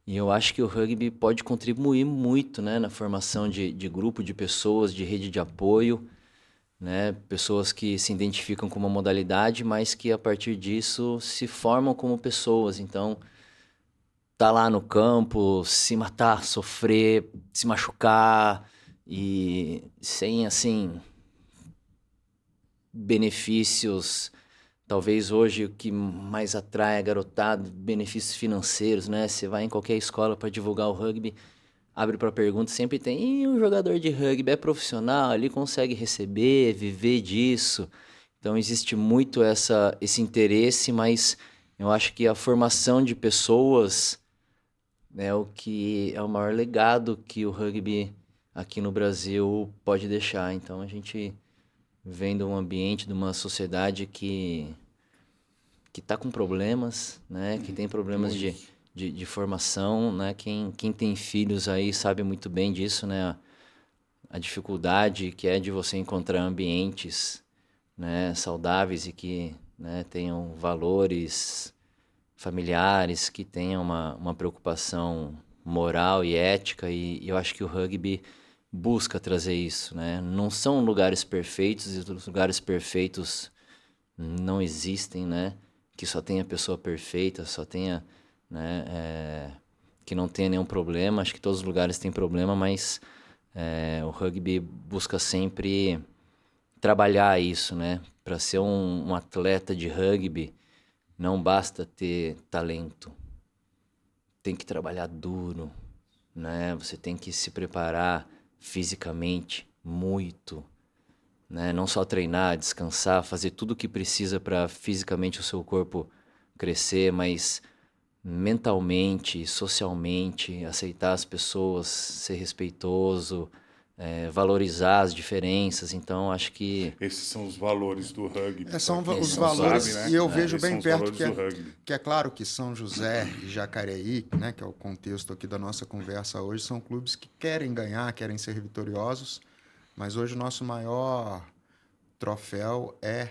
e eu acho que o rugby pode contribuir muito, né, na formação de grupo de pessoas, de rede de apoio, né? Pessoas que se identificam com uma modalidade, mas que a partir disso se formam como pessoas. Então, tá lá no campo, se matar, sofrer, se machucar e sem, assim, benefícios. Talvez hoje o que mais atrai a garotada, benefícios financeiros, né? Você vai em qualquer escola para divulgar o rugby, abre para pergunta, sempre tem, e o jogador de rugby é profissional, ele consegue receber, viver disso. Então existe muito esse interesse, mas eu acho que a formação de pessoas é o que é o maior legado que o rugby aqui no Brasil pode deixar. Então a gente vem de um ambiente, de uma sociedade que está com problemas, né? Que tem problemas de formação, né? Quem tem filhos aí sabe muito bem disso, né? A dificuldade que é de você encontrar ambientes, né, saudáveis e que, né, tenham valores familiares, que tenham uma preocupação moral e ética, e eu acho que o rugby busca trazer isso, né? Não são lugares perfeitos, e os lugares perfeitos não existem, né? Que só tenha pessoa perfeita, só tenha, né, que não tenha nenhum problema. Acho que todos os lugares têm problema, mas o rugby busca sempre trabalhar isso, né? Para ser um atleta de rugby, não basta ter talento. Tem que trabalhar duro, né? Você tem que se preparar fisicamente muito, né? Não só treinar, descansar, fazer tudo o que precisa para fisicamente o seu corpo crescer, mas mentalmente, socialmente, aceitar as pessoas, ser respeitoso, valorizar as diferenças. Então, acho que... Esses são os valores do rugby. São os não valores, sabe, né? e eu vejo bem perto que é claro que São José e Jacareí, né, que é o contexto aqui da nossa conversa hoje, são clubes que querem ganhar, querem ser vitoriosos, mas hoje o nosso maior troféu é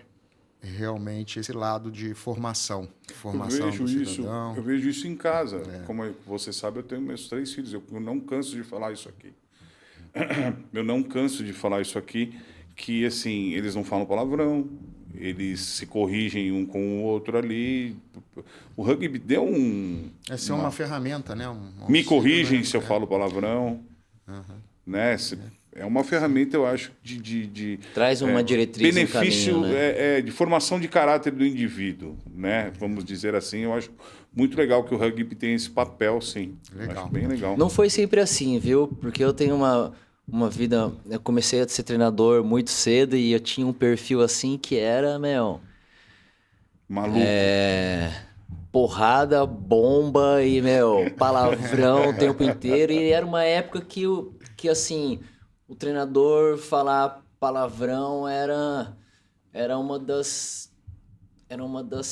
realmente esse lado de formação do cidadão. Eu vejo isso em casa. Como você sabe, eu tenho meus 3 filhos. Eu não canso de falar isso aqui. Eu não canso de falar isso aqui, que assim, eles não falam palavrão, eles se corrigem um com o outro ali. O rugby deu Essa é uma ferramenta, né? Me corrigem se eu falo palavrão, né? É uma ferramenta, eu acho, de traz uma diretriz, benefício, um caminho, né? De formação de caráter do indivíduo, né? Vamos dizer assim. Eu acho muito legal que o rugby tem esse papel, sim. Legal. Acho bem legal. Não foi sempre assim, viu? Porque eu tenho uma vida... Eu comecei a ser treinador muito cedo e eu tinha um perfil assim que era, Maluco. Porrada, bomba e, palavrão o tempo inteiro. E era uma época que assim... O treinador falar palavrão era uma das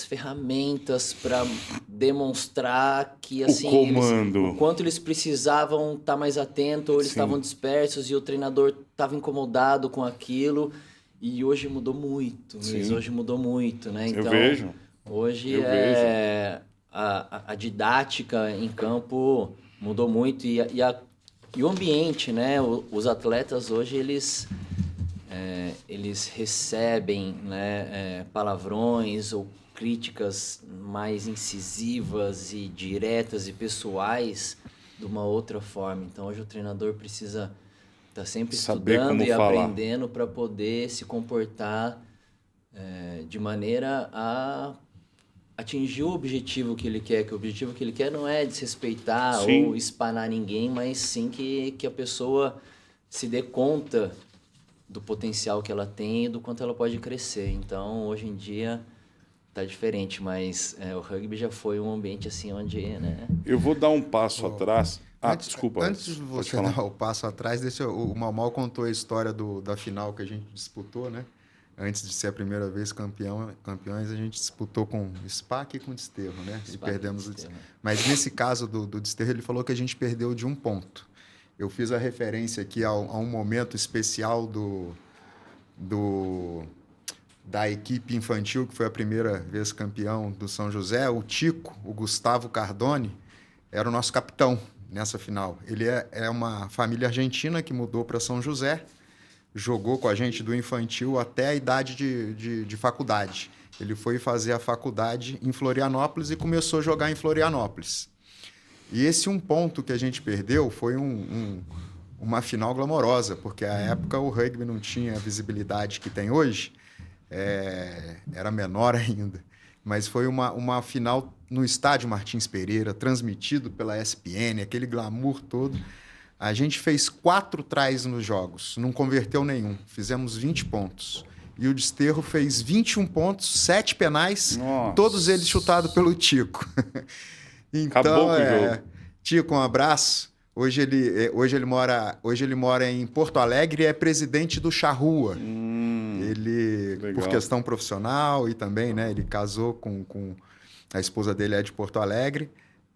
ferramentas para demonstrar que assim comando. O quanto eles precisavam estar mais atentos, ou eles estavam dispersos e o treinador estava incomodado com aquilo. E hoje mudou muito, hoje mudou muito, né? Então, eu vejo. Hoje a didática em campo mudou muito e o ambiente, né? Os atletas hoje, eles recebem, né, palavrões ou críticas mais incisivas e diretas e pessoais de uma outra forma. Então, hoje o treinador precisa estar sempre estudando e aprendendo para poder se comportar de maneira a atingir o objetivo que ele quer, que o objetivo que ele quer não é desrespeitar ou espanar ninguém, mas sim que a pessoa se dê conta do potencial que ela tem e do quanto ela pode crescer. Então, hoje em dia, tá diferente, mas o rugby já foi um ambiente assim onde, né... Eu vou dar um passo atrás. Desculpa. Antes de você dar o passo atrás, o Mal contou a história da final que a gente disputou, né? Antes de ser a primeira vez campeões, a gente disputou com SPAC e com Desterro, né? E perdemos o Desterro. Mas nesse caso do Desterro, ele falou que a gente perdeu de 1 ponto. Eu fiz a referência aqui a um momento especial da equipe infantil, que foi a primeira vez campeão do São José. O Tico, o Gustavo Cardone, era o nosso capitão nessa final. Ele é uma família argentina que mudou para São José, jogou com a gente do infantil até a idade de faculdade. Ele foi fazer a faculdade em Florianópolis e começou a jogar em Florianópolis. E esse 1 ponto que a gente perdeu foi uma final glamourosa, porque à época o rugby não tinha a visibilidade que tem hoje, era menor ainda. Mas foi uma final no estádio Martins Pereira, transmitido pela ESPN, aquele glamour todo. A gente fez 4 tries nos jogos, não converteu nenhum. Fizemos 20 pontos. E o Desterro fez 21 pontos, 7 penais, Nossa. todos eles chutados pelo Tico. Então, Acabou com o jogo. Tico, um abraço. Hoje ele mora em Porto Alegre e é presidente do Charrua. Ele, legal. por questão profissional e também, né, ele casou com a esposa dele é de Porto Alegre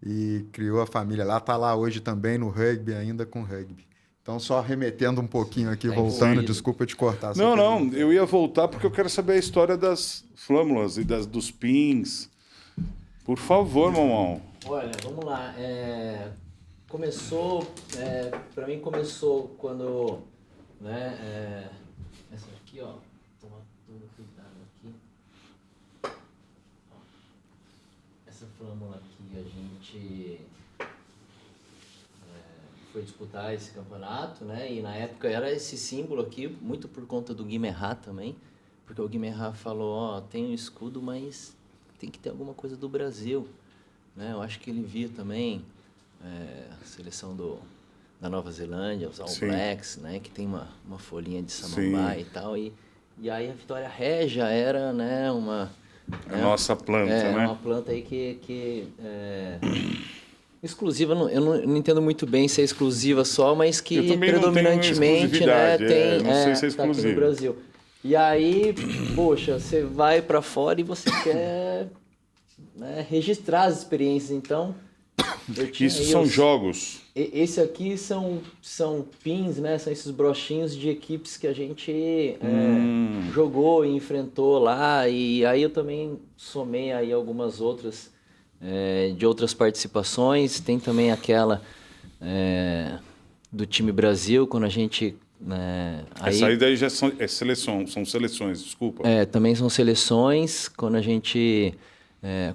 e criou a família lá. Está lá hoje também no rugby, ainda com rugby. Então, só remetendo um pouquinho aqui, voltando, desculpa te cortar. Não, eu ia voltar porque eu quero saber a história das flâmulas e dos pins. Por favor, mamão. Olha, vamos lá. Para mim começou quando, né, essa aqui, ó, toma todo cuidado aqui. Ó, essa flâmula aqui a gente foi disputar esse campeonato, né? E na época era esse símbolo aqui, muito por conta do Guimerá também, porque o Guimerá falou, ó, tem um escudo, mas tem que ter alguma coisa do Brasil, né? Eu acho que ele via também a seleção da Nova Zelândia, os All Blacks, né? Que tem uma folhinha de samambaia e tal, e aí a Vitória Régia era, né, uma... A nossa planta, né? uma planta aí que exclusiva, eu não entendo muito bem se é exclusiva só, mas que predominantemente, né, tem, não sei se é tá aqui exclusiva. no Brasil. E aí, poxa, você vai para fora e você quer, né, registrar as experiências, então... Isso são jogos? Esse aqui são pins, né, são esses brochinhos de equipes que a gente jogou e enfrentou lá, e aí eu também somei aí algumas outras... de outras participações, tem também aquela do time Brasil, quando a gente... Essa aí daí já são seleções, desculpa. Também são seleções, quando a gente...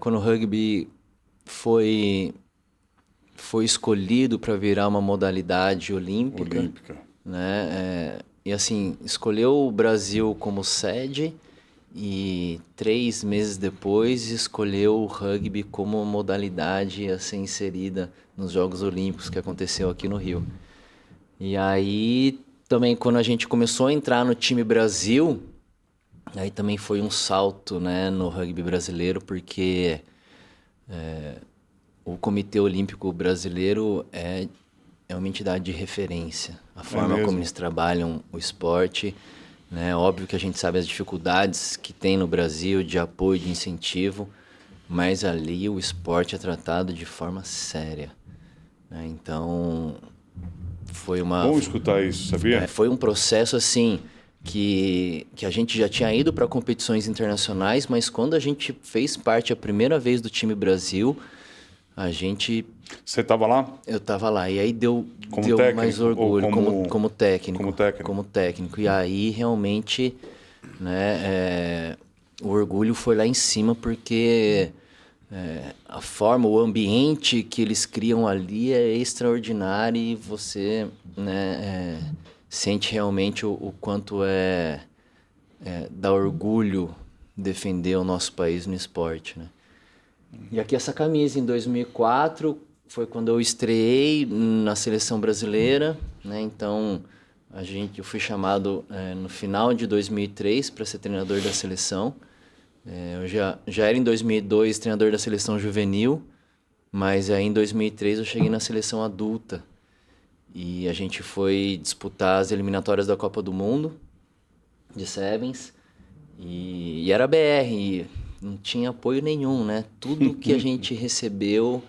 quando o rugby foi escolhido para virar uma modalidade olímpica. Né? E assim, escolheu o Brasil como sede... E 3 meses depois escolheu o rugby como modalidade a ser inserida nos Jogos Olímpicos que aconteceu aqui no Rio. E aí também quando a gente começou a entrar no time Brasil, aí também foi um salto, né, no rugby brasileiro, porque o Comitê Olímpico Brasileiro é uma entidade de referência. A forma como eles trabalham o esporte... Né? Óbvio que a gente sabe as dificuldades que tem no Brasil de apoio, de incentivo, mas ali o esporte é tratado de forma séria. Né? Então, foi uma... Bom escutar isso, sabia? Foi um processo, assim, que a gente já tinha ido para competições internacionais, mas quando a gente fez parte a primeira vez do time Brasil, a gente... Você estava lá? Eu estava lá. E aí deu técnico, mais orgulho como técnico. Como técnico. E aí, realmente, né, o orgulho foi lá em cima, porque a forma, o ambiente que eles criam ali é extraordinário e você, né, sente realmente o quanto dá orgulho defender o nosso país no esporte, né? E aqui essa camisa, em 2004... Foi quando eu estreei na seleção brasileira, né? Então, eu fui chamado no final de 2003 para ser treinador da seleção. Eu já era em 2002 treinador da seleção juvenil, mas aí em 2003 eu cheguei na seleção adulta. E a gente foi disputar as eliminatórias da Copa do Mundo, de Sevens, e era BR, e não tinha apoio nenhum, né? Tudo que a gente recebeu...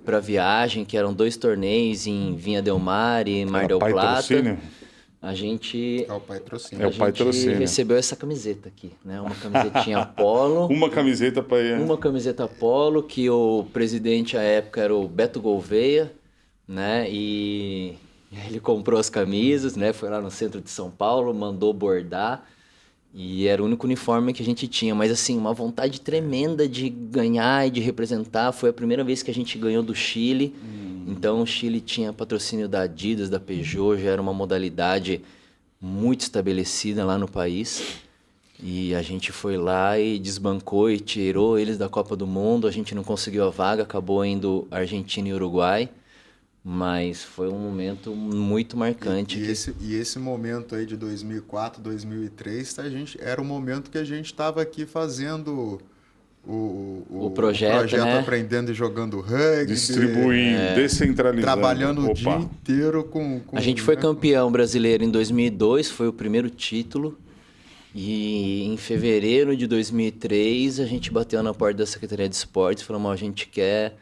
para viagem, que eram 2 torneios em Vinha Del Mar e Mar del Plata. A gente... É o patrocínio. É o patrocínio. Recebeu essa camiseta aqui, né? Uma camisetinha polo. Uma camiseta para ir. Uma camiseta polo, que o presidente à época era o Beto Gouveia, né? E ele comprou as camisas, né? Foi lá no centro de São Paulo, mandou bordar. E era o único uniforme que a gente tinha, mas assim, uma vontade tremenda de ganhar e de representar. Foi a primeira vez que a gente ganhou do Chile. Então o Chile tinha patrocínio da Adidas, da Peugeot, já era uma modalidade muito estabelecida lá no país. E a gente foi lá e desbancou e tirou eles da Copa do Mundo. A gente não conseguiu a vaga, acabou indo Argentina e Uruguai. Mas foi um momento muito marcante. E esse momento aí de 2004, 2003, era o momento que a gente estava aqui fazendo o projeto, né? Aprendendo e Jogando Rugby. Distribuindo, descentralizando. Trabalhando o dia inteiro com... A gente foi campeão brasileiro em 2002, foi o primeiro título. E em fevereiro de 2003, a gente bateu na porta da Secretaria de Esportes e falou, a gente quer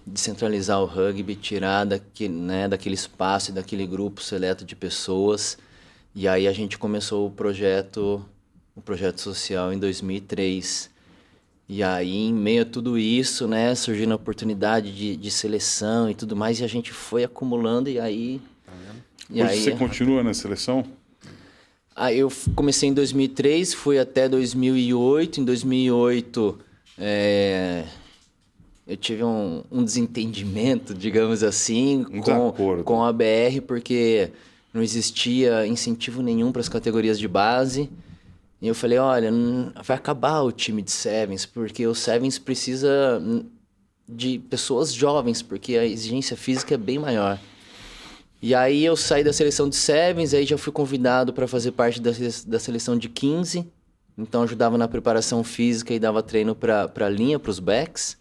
descentralizar o rugby, tirar daquele espaço e daquele grupo seleto de pessoas. E aí a gente começou o projeto social em 2003. E aí, em meio a tudo isso, né, surgindo a oportunidade de seleção e tudo mais, e a gente foi acumulando, e aí... Hoje você continua na seleção? Eu comecei em 2003, fui até 2008. Em 2008, eu tive um desentendimento, digamos assim, com a BR, porque não existia incentivo nenhum para as categorias de base. E eu falei, olha, vai acabar o time de Sevens, porque o Sevens precisa de pessoas jovens, porque a exigência física é bem maior. E aí eu saí da seleção de Sevens, aí já fui convidado para fazer parte da seleção de 15. Então ajudava na preparação física e dava treino para a linha, para os backs.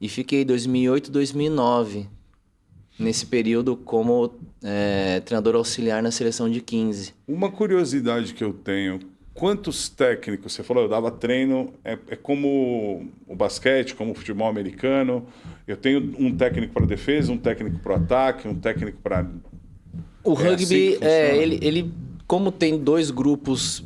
E fiquei 2008, 2009, nesse período como treinador auxiliar na seleção de 15. Uma curiosidade que eu tenho, quantos técnicos, você falou, eu dava treino, é como o basquete, como o futebol americano, eu tenho um técnico para defesa, um técnico para ataque, um técnico para... O rugby, ele como tem dois grupos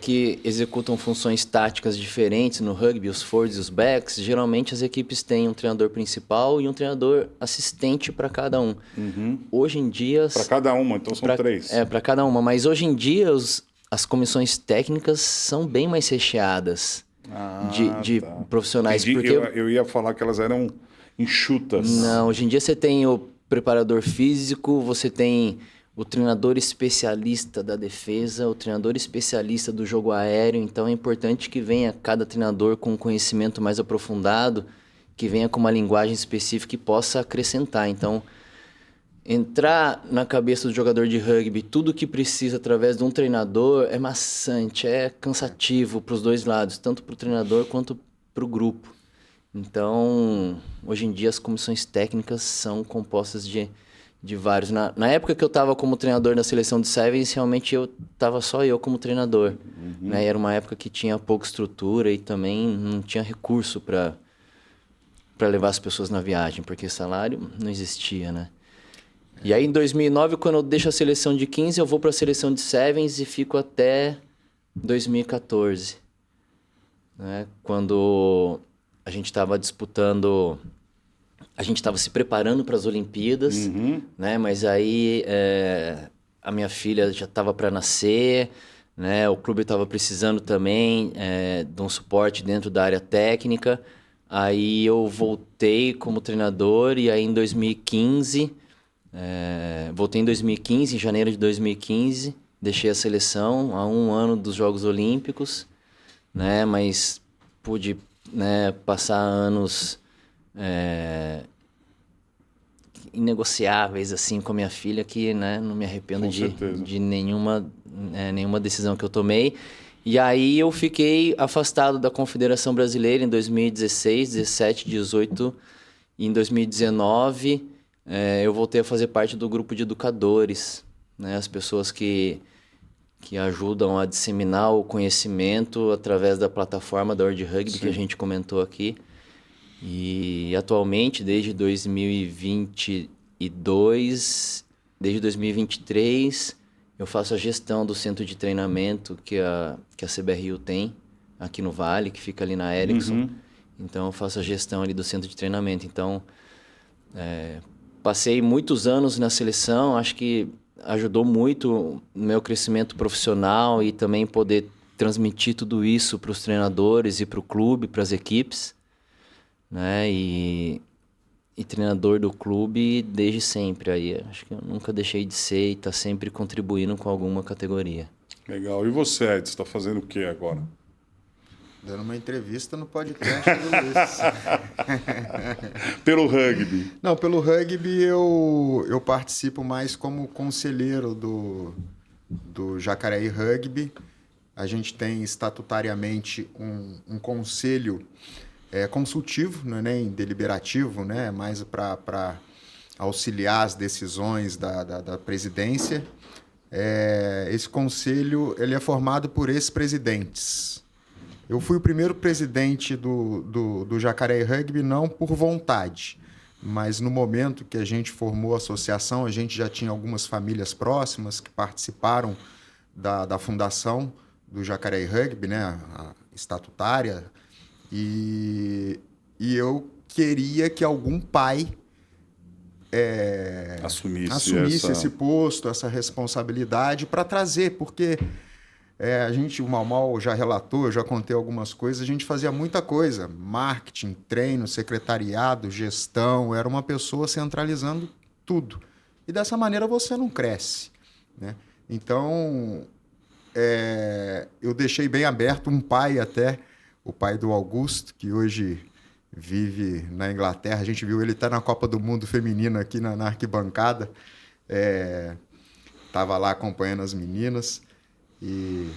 que executam funções táticas diferentes no rugby, os forwards e os backs, geralmente as equipes têm um treinador principal e um treinador assistente para cada um. Uhum. Hoje em dia... Para cada uma, então são 3. Para cada uma, mas hoje em dia as comissões técnicas são bem mais recheadas de profissionais. Entendi. Porque eu ia falar que elas eram enxutas. Não, hoje em dia você tem o preparador físico, você tem o treinador especialista da defesa, o treinador especialista do jogo aéreo. Então é importante que venha cada treinador com um conhecimento mais aprofundado, que venha com uma linguagem específica e possa acrescentar. Então, entrar na cabeça do jogador de rugby, tudo que precisa através de um treinador é maçante, é cansativo para os dois lados, tanto para o treinador quanto para o grupo. Então, hoje em dia as comissões técnicas são compostas de vários. Na época que eu estava como treinador na seleção de Sevens, realmente estava só eu como treinador. Uhum. Né? Era uma época que tinha pouca estrutura e também não tinha recurso para levar as pessoas na viagem, porque salário não existia, né? E aí, em 2009, quando eu deixo a seleção de 15, eu vou para a seleção de Sevens e fico até 2014. Né? Quando a gente estava disputando... A gente estava se preparando para as Olimpíadas, né? Mas aí a minha filha já estava para nascer, né? O clube estava precisando também de um suporte dentro da área técnica. Aí eu voltei como treinador e aí em 2015... voltei em 2015, em janeiro de 2015, deixei a seleção há 1 ano dos Jogos Olímpicos, né? Mas pude, né, passar anos inegociáveis assim com a minha filha, que, né, não me arrependo de nenhuma decisão que eu tomei. E aí eu fiquei afastado da Confederação Brasileira em 2016, 17, 18 e em 2019... eu voltei a fazer parte do grupo de educadores, né? As pessoas que ajudam a disseminar o conhecimento através da plataforma da World Rugby, que a gente comentou aqui. E atualmente, desde 2022, desde 2023, eu faço a gestão do centro de treinamento que a CBRU tem aqui no Vale, que fica ali na Erickson. Então, eu faço a gestão ali do centro de treinamento. Então, passei muitos anos na seleção, acho que ajudou muito no meu crescimento profissional e também poder transmitir tudo isso para os treinadores e para o clube, para as equipes, né? E treinador do clube desde sempre. Aí acho que eu nunca deixei de ser e está sempre contribuindo com alguma categoria. Legal. E você, Edson, está fazendo o que agora? Dando uma entrevista no podcast do Luiz. Pelo rugby? Não, pelo rugby eu participo mais como conselheiro do Jacareí Rugby. A gente tem estatutariamente um conselho consultivo, não é nem deliberativo, né? Mais para auxiliar as decisões da presidência. Esse conselho ele é formado por ex-presidentes. Eu fui o primeiro presidente do Jacareí Rugby, não por vontade, mas no momento que a gente formou a associação, a gente já tinha algumas famílias próximas que participaram da fundação do Jacareí Rugby, né, a estatutária, e eu queria que algum pai assumisse esse posto, essa responsabilidade para trazer, porque o Mau já relatou, eu já contei algumas coisas, a gente fazia muita coisa, marketing, treino, secretariado, gestão, era uma pessoa centralizando tudo. E dessa maneira você não cresce, né? Então, eu deixei bem aberto um pai até, o pai do Augusto, que hoje vive na Inglaterra, a gente viu ele tá na Copa do Mundo Feminino aqui na arquibancada, estava lá acompanhando as meninas. E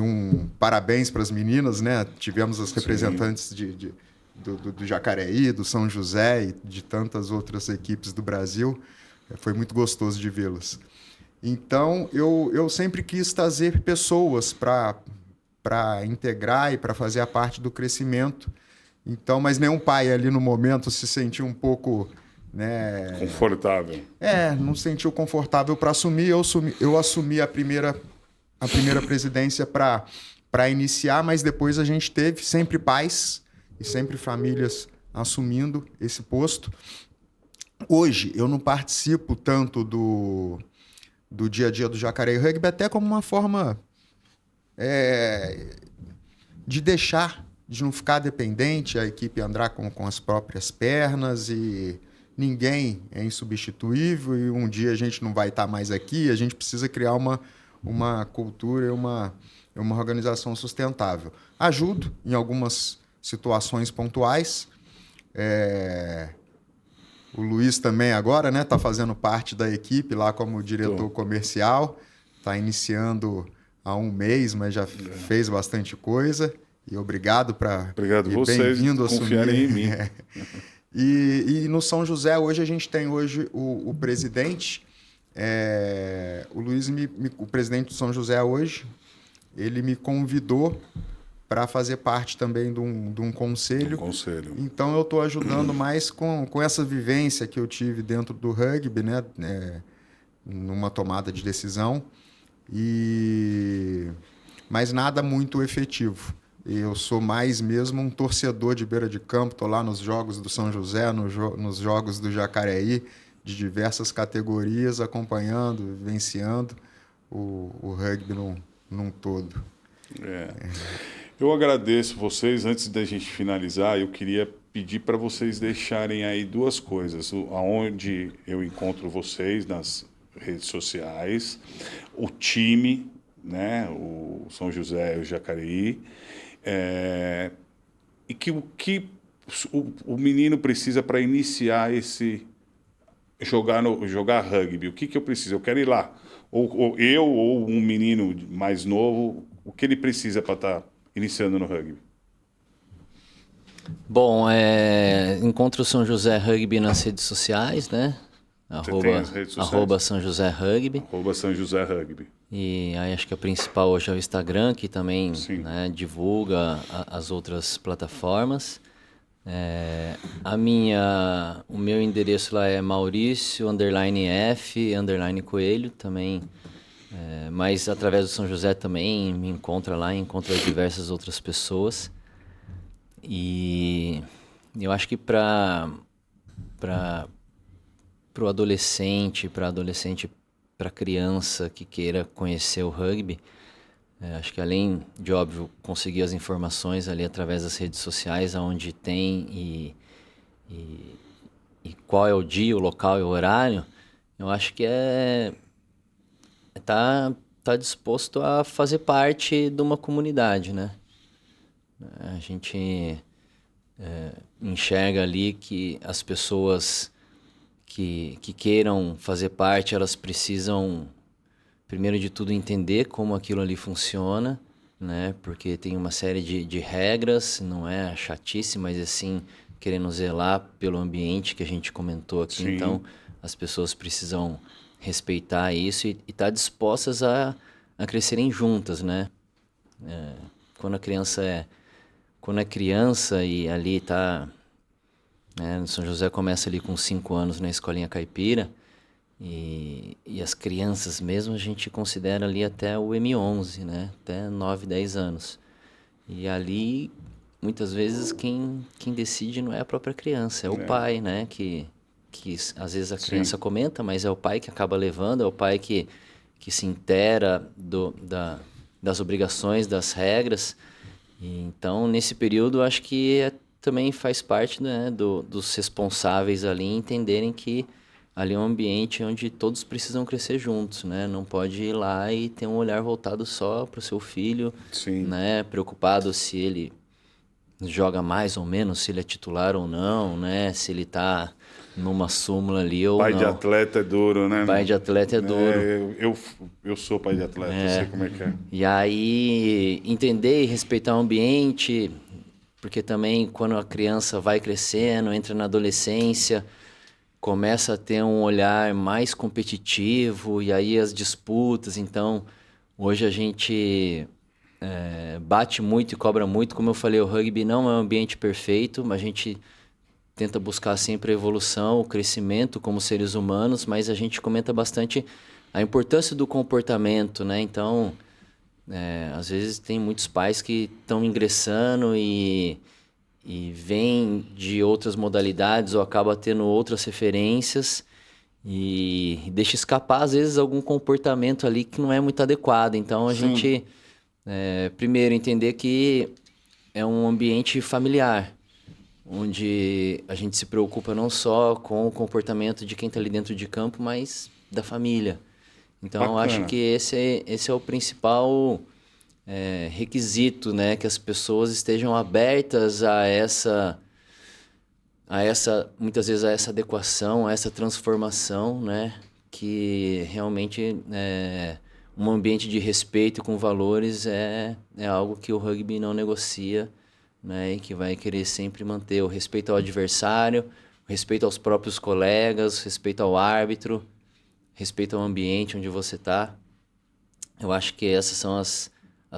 um parabéns para as meninas, né? Tivemos as representantes do Jacareí, do São José e de tantas outras equipes do Brasil. Foi muito gostoso de vê-las. Então, eu sempre quis trazer pessoas para integrar e para fazer a parte do crescimento. Então, mas nenhum pai ali no momento se sentiu um pouco... né, confortável. Não se sentiu confortável para assumir. Eu assumi a primeira presidência para iniciar, mas depois a gente teve sempre pais e sempre famílias assumindo esse posto. Hoje, eu não participo tanto do dia a dia do Jacareí Rugby, até como uma forma de de não ficar dependente, a equipe andar com as próprias pernas e... Ninguém é insubstituível e um dia a gente não vai estar mais aqui, a gente precisa criar uma cultura e uma organização sustentável. Ajudo em algumas situações pontuais. O Luiz também agora está fazendo parte da equipe lá como diretor comercial, está iniciando há um mês, mas já fez bastante coisa. E obrigado vocês por confiarem em mim. E no São José, hoje, a gente tem o presidente, o Luiz, o presidente do São José hoje, ele me convidou para fazer parte também de um conselho. Então, eu estou ajudando mais com essa vivência que eu tive dentro do rugby, né? Numa tomada de decisão, mas nada muito efetivo. Eu sou mais mesmo um torcedor de beira de campo, estou lá nos jogos do São José, nos jogos do Jacareí, de diversas categorias, acompanhando, vivenciando o rugby num todo. Eu agradeço vocês. Antes da gente finalizar, eu queria pedir para vocês deixarem aí duas coisas. Aonde eu encontro vocês nas redes sociais, o time, né, o São José e o Jacareí, e que o que o menino precisa para iniciar esse jogar rugby. O que eu preciso? Eu quero ir lá. Ou um menino mais novo, o que ele precisa para estar iniciando no rugby? Bom, encontro o São José Rugby nas redes sociais, né? @ São José Rugby. @ São José Rugby. E aí acho que a principal hoje é o Instagram, que também, né, divulga as outras plataformas. O meu endereço lá é Maurício_F_Coelho também. Mas através do São José também me encontra lá, encontra diversas outras pessoas. E eu acho que para o adolescente, para criança que queira conhecer o rugby, acho que além de, óbvio, conseguir as informações ali através das redes sociais, aonde tem e qual é o dia, o local e o horário, eu acho que tá disposto a fazer parte de uma comunidade, né? A gente enxerga ali que as pessoas que queiram fazer parte, elas precisam, primeiro de tudo, entender como aquilo ali funciona, né? Porque tem uma série de regras, não é chatice, mas assim, querendo zelar pelo ambiente que a gente comentou aqui. Sim. Então, as pessoas precisam respeitar isso e estar dispostas a crescerem juntas, né? Quando é criança e ali tá, né, no São José começa ali com 5 anos na escolinha caipira e as crianças mesmo a gente considera ali até o M11, né? Até 9, 10 anos. E ali, muitas vezes, quem decide não é a própria criança, é o pai, né? Que às vezes a criança comenta, mas é o pai que acaba levando, é o pai que se inteira das obrigações, das regras. E, então, nesse período, acho que também faz parte, né, dos responsáveis ali entenderem que ali é um ambiente onde todos precisam crescer juntos, né? Não pode ir lá e ter um olhar voltado só para o seu filho, né? Preocupado se ele joga mais ou menos, se ele é titular ou não, né? Se ele está numa súmula ali ou pai não. de atleta é duro, né? Pai de atleta é duro. Eu sou pai de atleta, eu sei como é que é. E aí, entender e respeitar o ambiente, porque também quando a criança vai crescendo, entra na adolescência, começa a ter um olhar mais competitivo, e aí as disputas. Então, hoje a gente bate muito e cobra muito. Como eu falei, o rugby não é um ambiente perfeito, mas a gente tenta buscar sempre a evolução, o crescimento como seres humanos, mas a gente comenta bastante a importância do comportamento, né? Então, às vezes tem muitos pais que estão ingressando e vêm de outras modalidades ou acaba tendo outras referências e deixa escapar, às vezes, algum comportamento ali que não é muito adequado. Então, a gente, primeiro, entender que é um ambiente familiar, onde a gente se preocupa não só com o comportamento de quem está ali dentro de campo, mas da família. Então, eu acho que esse é o principal requisito, né? Que as pessoas estejam abertas a essa, muitas vezes, a essa adequação, a essa transformação, né? Que realmente um ambiente de respeito com valores é algo que o rugby não negocia, né, e que vai querer sempre manter o respeito ao adversário, o respeito aos próprios colegas, o respeito ao árbitro, respeito ao ambiente onde você está. Eu acho que essas são as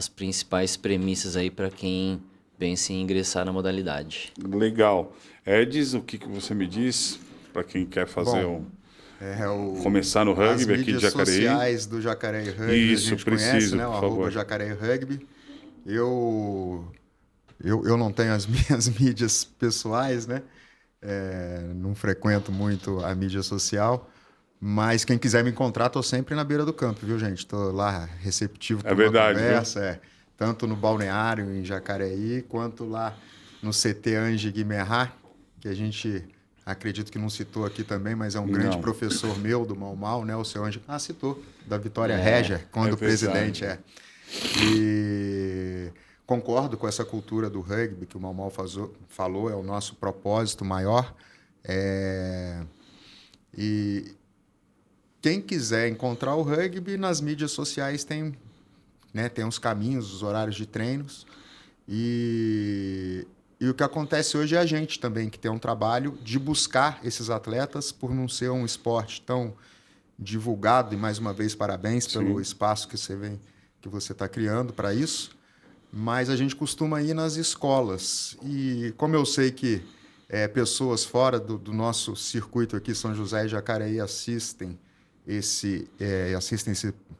principais premissas aí para quem pensa em ingressar na modalidade. Legal. Edis, o que você me diz para quem quer fazer começar no rugby aqui de Jacareí? As mídias sociais do Jacareí Rugby, Isso, a gente preciso, conhece, né? por favor. Jacareí Rugby. Eu não tenho as minhas mídias pessoais, né? Não frequento muito a mídia social, mas quem quiser me encontrar, estou sempre na beira do campo, viu, gente? Estou lá receptivo para uma conversa, tanto no balneário em Jacareí, quanto lá no CT Ange Guimerá, que a gente acredito que não citou aqui também, mas é um grande professor meu do Mau, né? O seu Ange citou, da Vitória Régia, quando o presidente E concordo com essa cultura do rugby que o Mau falou, é o nosso propósito maior. E quem quiser encontrar o rugby, nas mídias sociais tem os caminhos, os horários de treinos. E o que acontece hoje é a gente também, que tem um trabalho de buscar esses atletas por não ser um esporte tão divulgado. E, mais uma vez, parabéns pelo espaço que você está criando para isso. Mas a gente costuma ir nas escolas. E como eu sei que pessoas fora do nosso circuito aqui, São José e Jacareí, assistem esse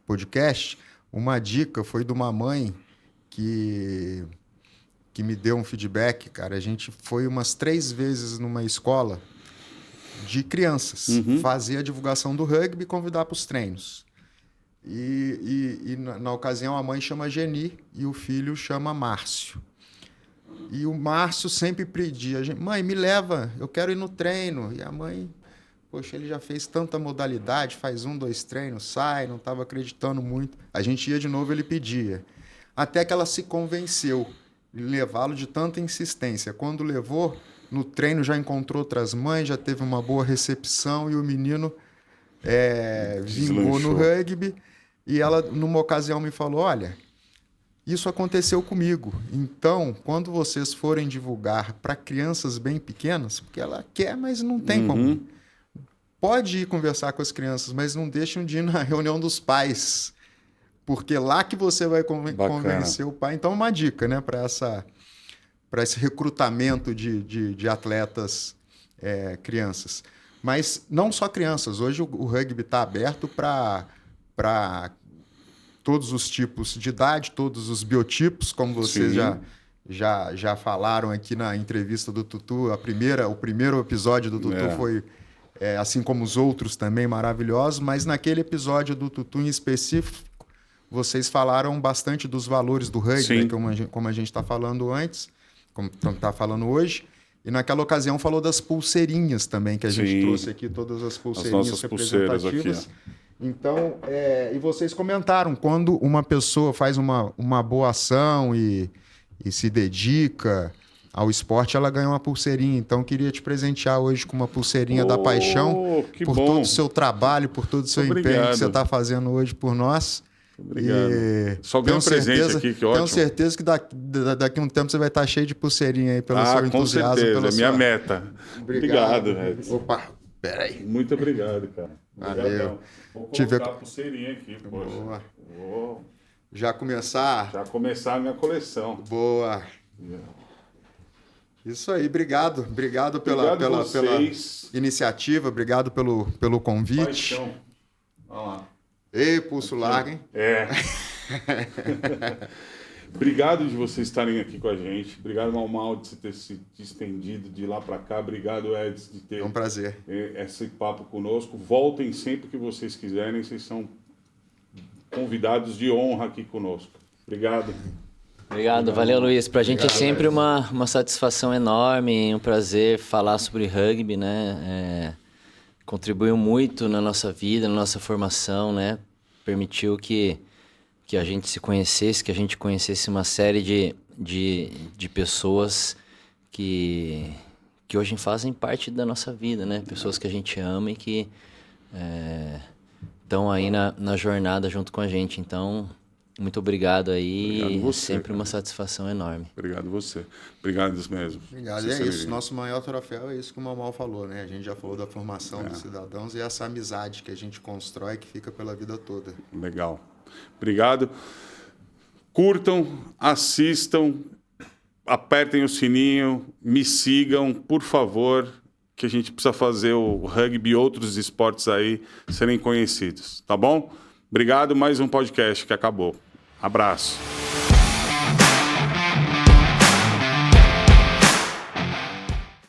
podcast, uma dica foi de uma mãe que me deu um feedback, cara. A gente foi umas 3 vezes numa escola de crianças, fazer a divulgação do rugby e convidar para os treinos. E na ocasião a mãe chama Geni e o filho chama Márcio. E o Márcio sempre pedia, mãe, me leva, eu quero ir no treino. E a mãe, poxa, ele já fez tanta modalidade, faz 1, 2 treinos, sai, não estava acreditando muito. A gente ia de novo, ele pedia. Até que ela se convenceu. levá-lo de tanta insistência. Quando levou, no treino já encontrou outras mães, já teve uma boa recepção e o menino vingou no rugby. E ela, numa ocasião, me falou, olha, isso aconteceu comigo. Então, quando vocês forem divulgar para crianças bem pequenas, porque ela quer, mas não tem como. Pode ir conversar com as crianças, mas não deixem de ir na reunião dos pais. Porque lá que você vai convencer o pai. Então, uma dica, né, para esse recrutamento de atletas crianças. Mas não só crianças. Hoje o rugby está aberto para todos os tipos de idade, todos os biotipos, como vocês já falaram aqui na entrevista do Tutu. O primeiro episódio do Tutu foi, assim como os outros também, maravilhosos, mas naquele episódio do Tutu em específico, vocês falaram bastante dos valores do rugby, né, como a gente está falando antes, como está falando hoje. E naquela ocasião falou das pulseirinhas também, que a gente trouxe aqui, todas as pulseirinhas representativas. Então, e vocês comentaram, quando uma pessoa faz uma boa ação e se dedica ao esporte, ela ganha uma pulseirinha. Então, queria te presentear hoje com uma pulseirinha da paixão, por todo o seu trabalho, por todo o seu empenho que você está fazendo hoje por nós. Obrigado. Só ganha um presente aqui, que ótimo. Tenho certeza que daqui a um tempo você vai estar cheio de pulseirinha aí pelo seu entusiasmo. Com certeza, é minha meta. Obrigado, Edson. Opa, peraí. Muito obrigado, cara. Valeu. Vou colocar a pulseirinha aqui, poxa. Boa. Já começar a minha coleção. Boa. Isso aí, obrigado. Obrigado pela iniciativa, obrigado pelo convite. Paixão. Olha lá. Ei, pulso largo, hein? Obrigado de vocês estarem aqui com a gente. Obrigado, Mal, de você ter se estendido de lá para cá. Obrigado, Edson, de ter... É um prazer. Esse papo conosco. Voltem sempre que vocês quiserem. Vocês são convidados de honra aqui conosco. Obrigado. Obrigado, valeu, Luiz. Pra gente é sempre uma satisfação enorme, um prazer falar sobre rugby, né? Contribuiu muito na nossa vida, na nossa formação, né? Permitiu que a gente se conhecesse, que a gente conhecesse uma série de pessoas que hoje fazem parte da nossa vida, né? Pessoas que a gente ama e que estão aí na jornada junto com a gente. Então, muito obrigado aí. Obrigado você, sempre uma satisfação enorme. Obrigado você. Obrigado mesmo. Obrigado. É isso. Nosso maior troféu é isso que o Mamal falou, né? A gente já falou da formação dos cidadãos e essa amizade que a gente constrói que fica pela vida toda. Legal. Obrigado. Curtam, assistam, apertem o sininho, me sigam, por favor, que a gente precisa fazer o rugby e outros esportes aí serem conhecidos, tá bom? Obrigado, mais um podcast que acabou. Abraço.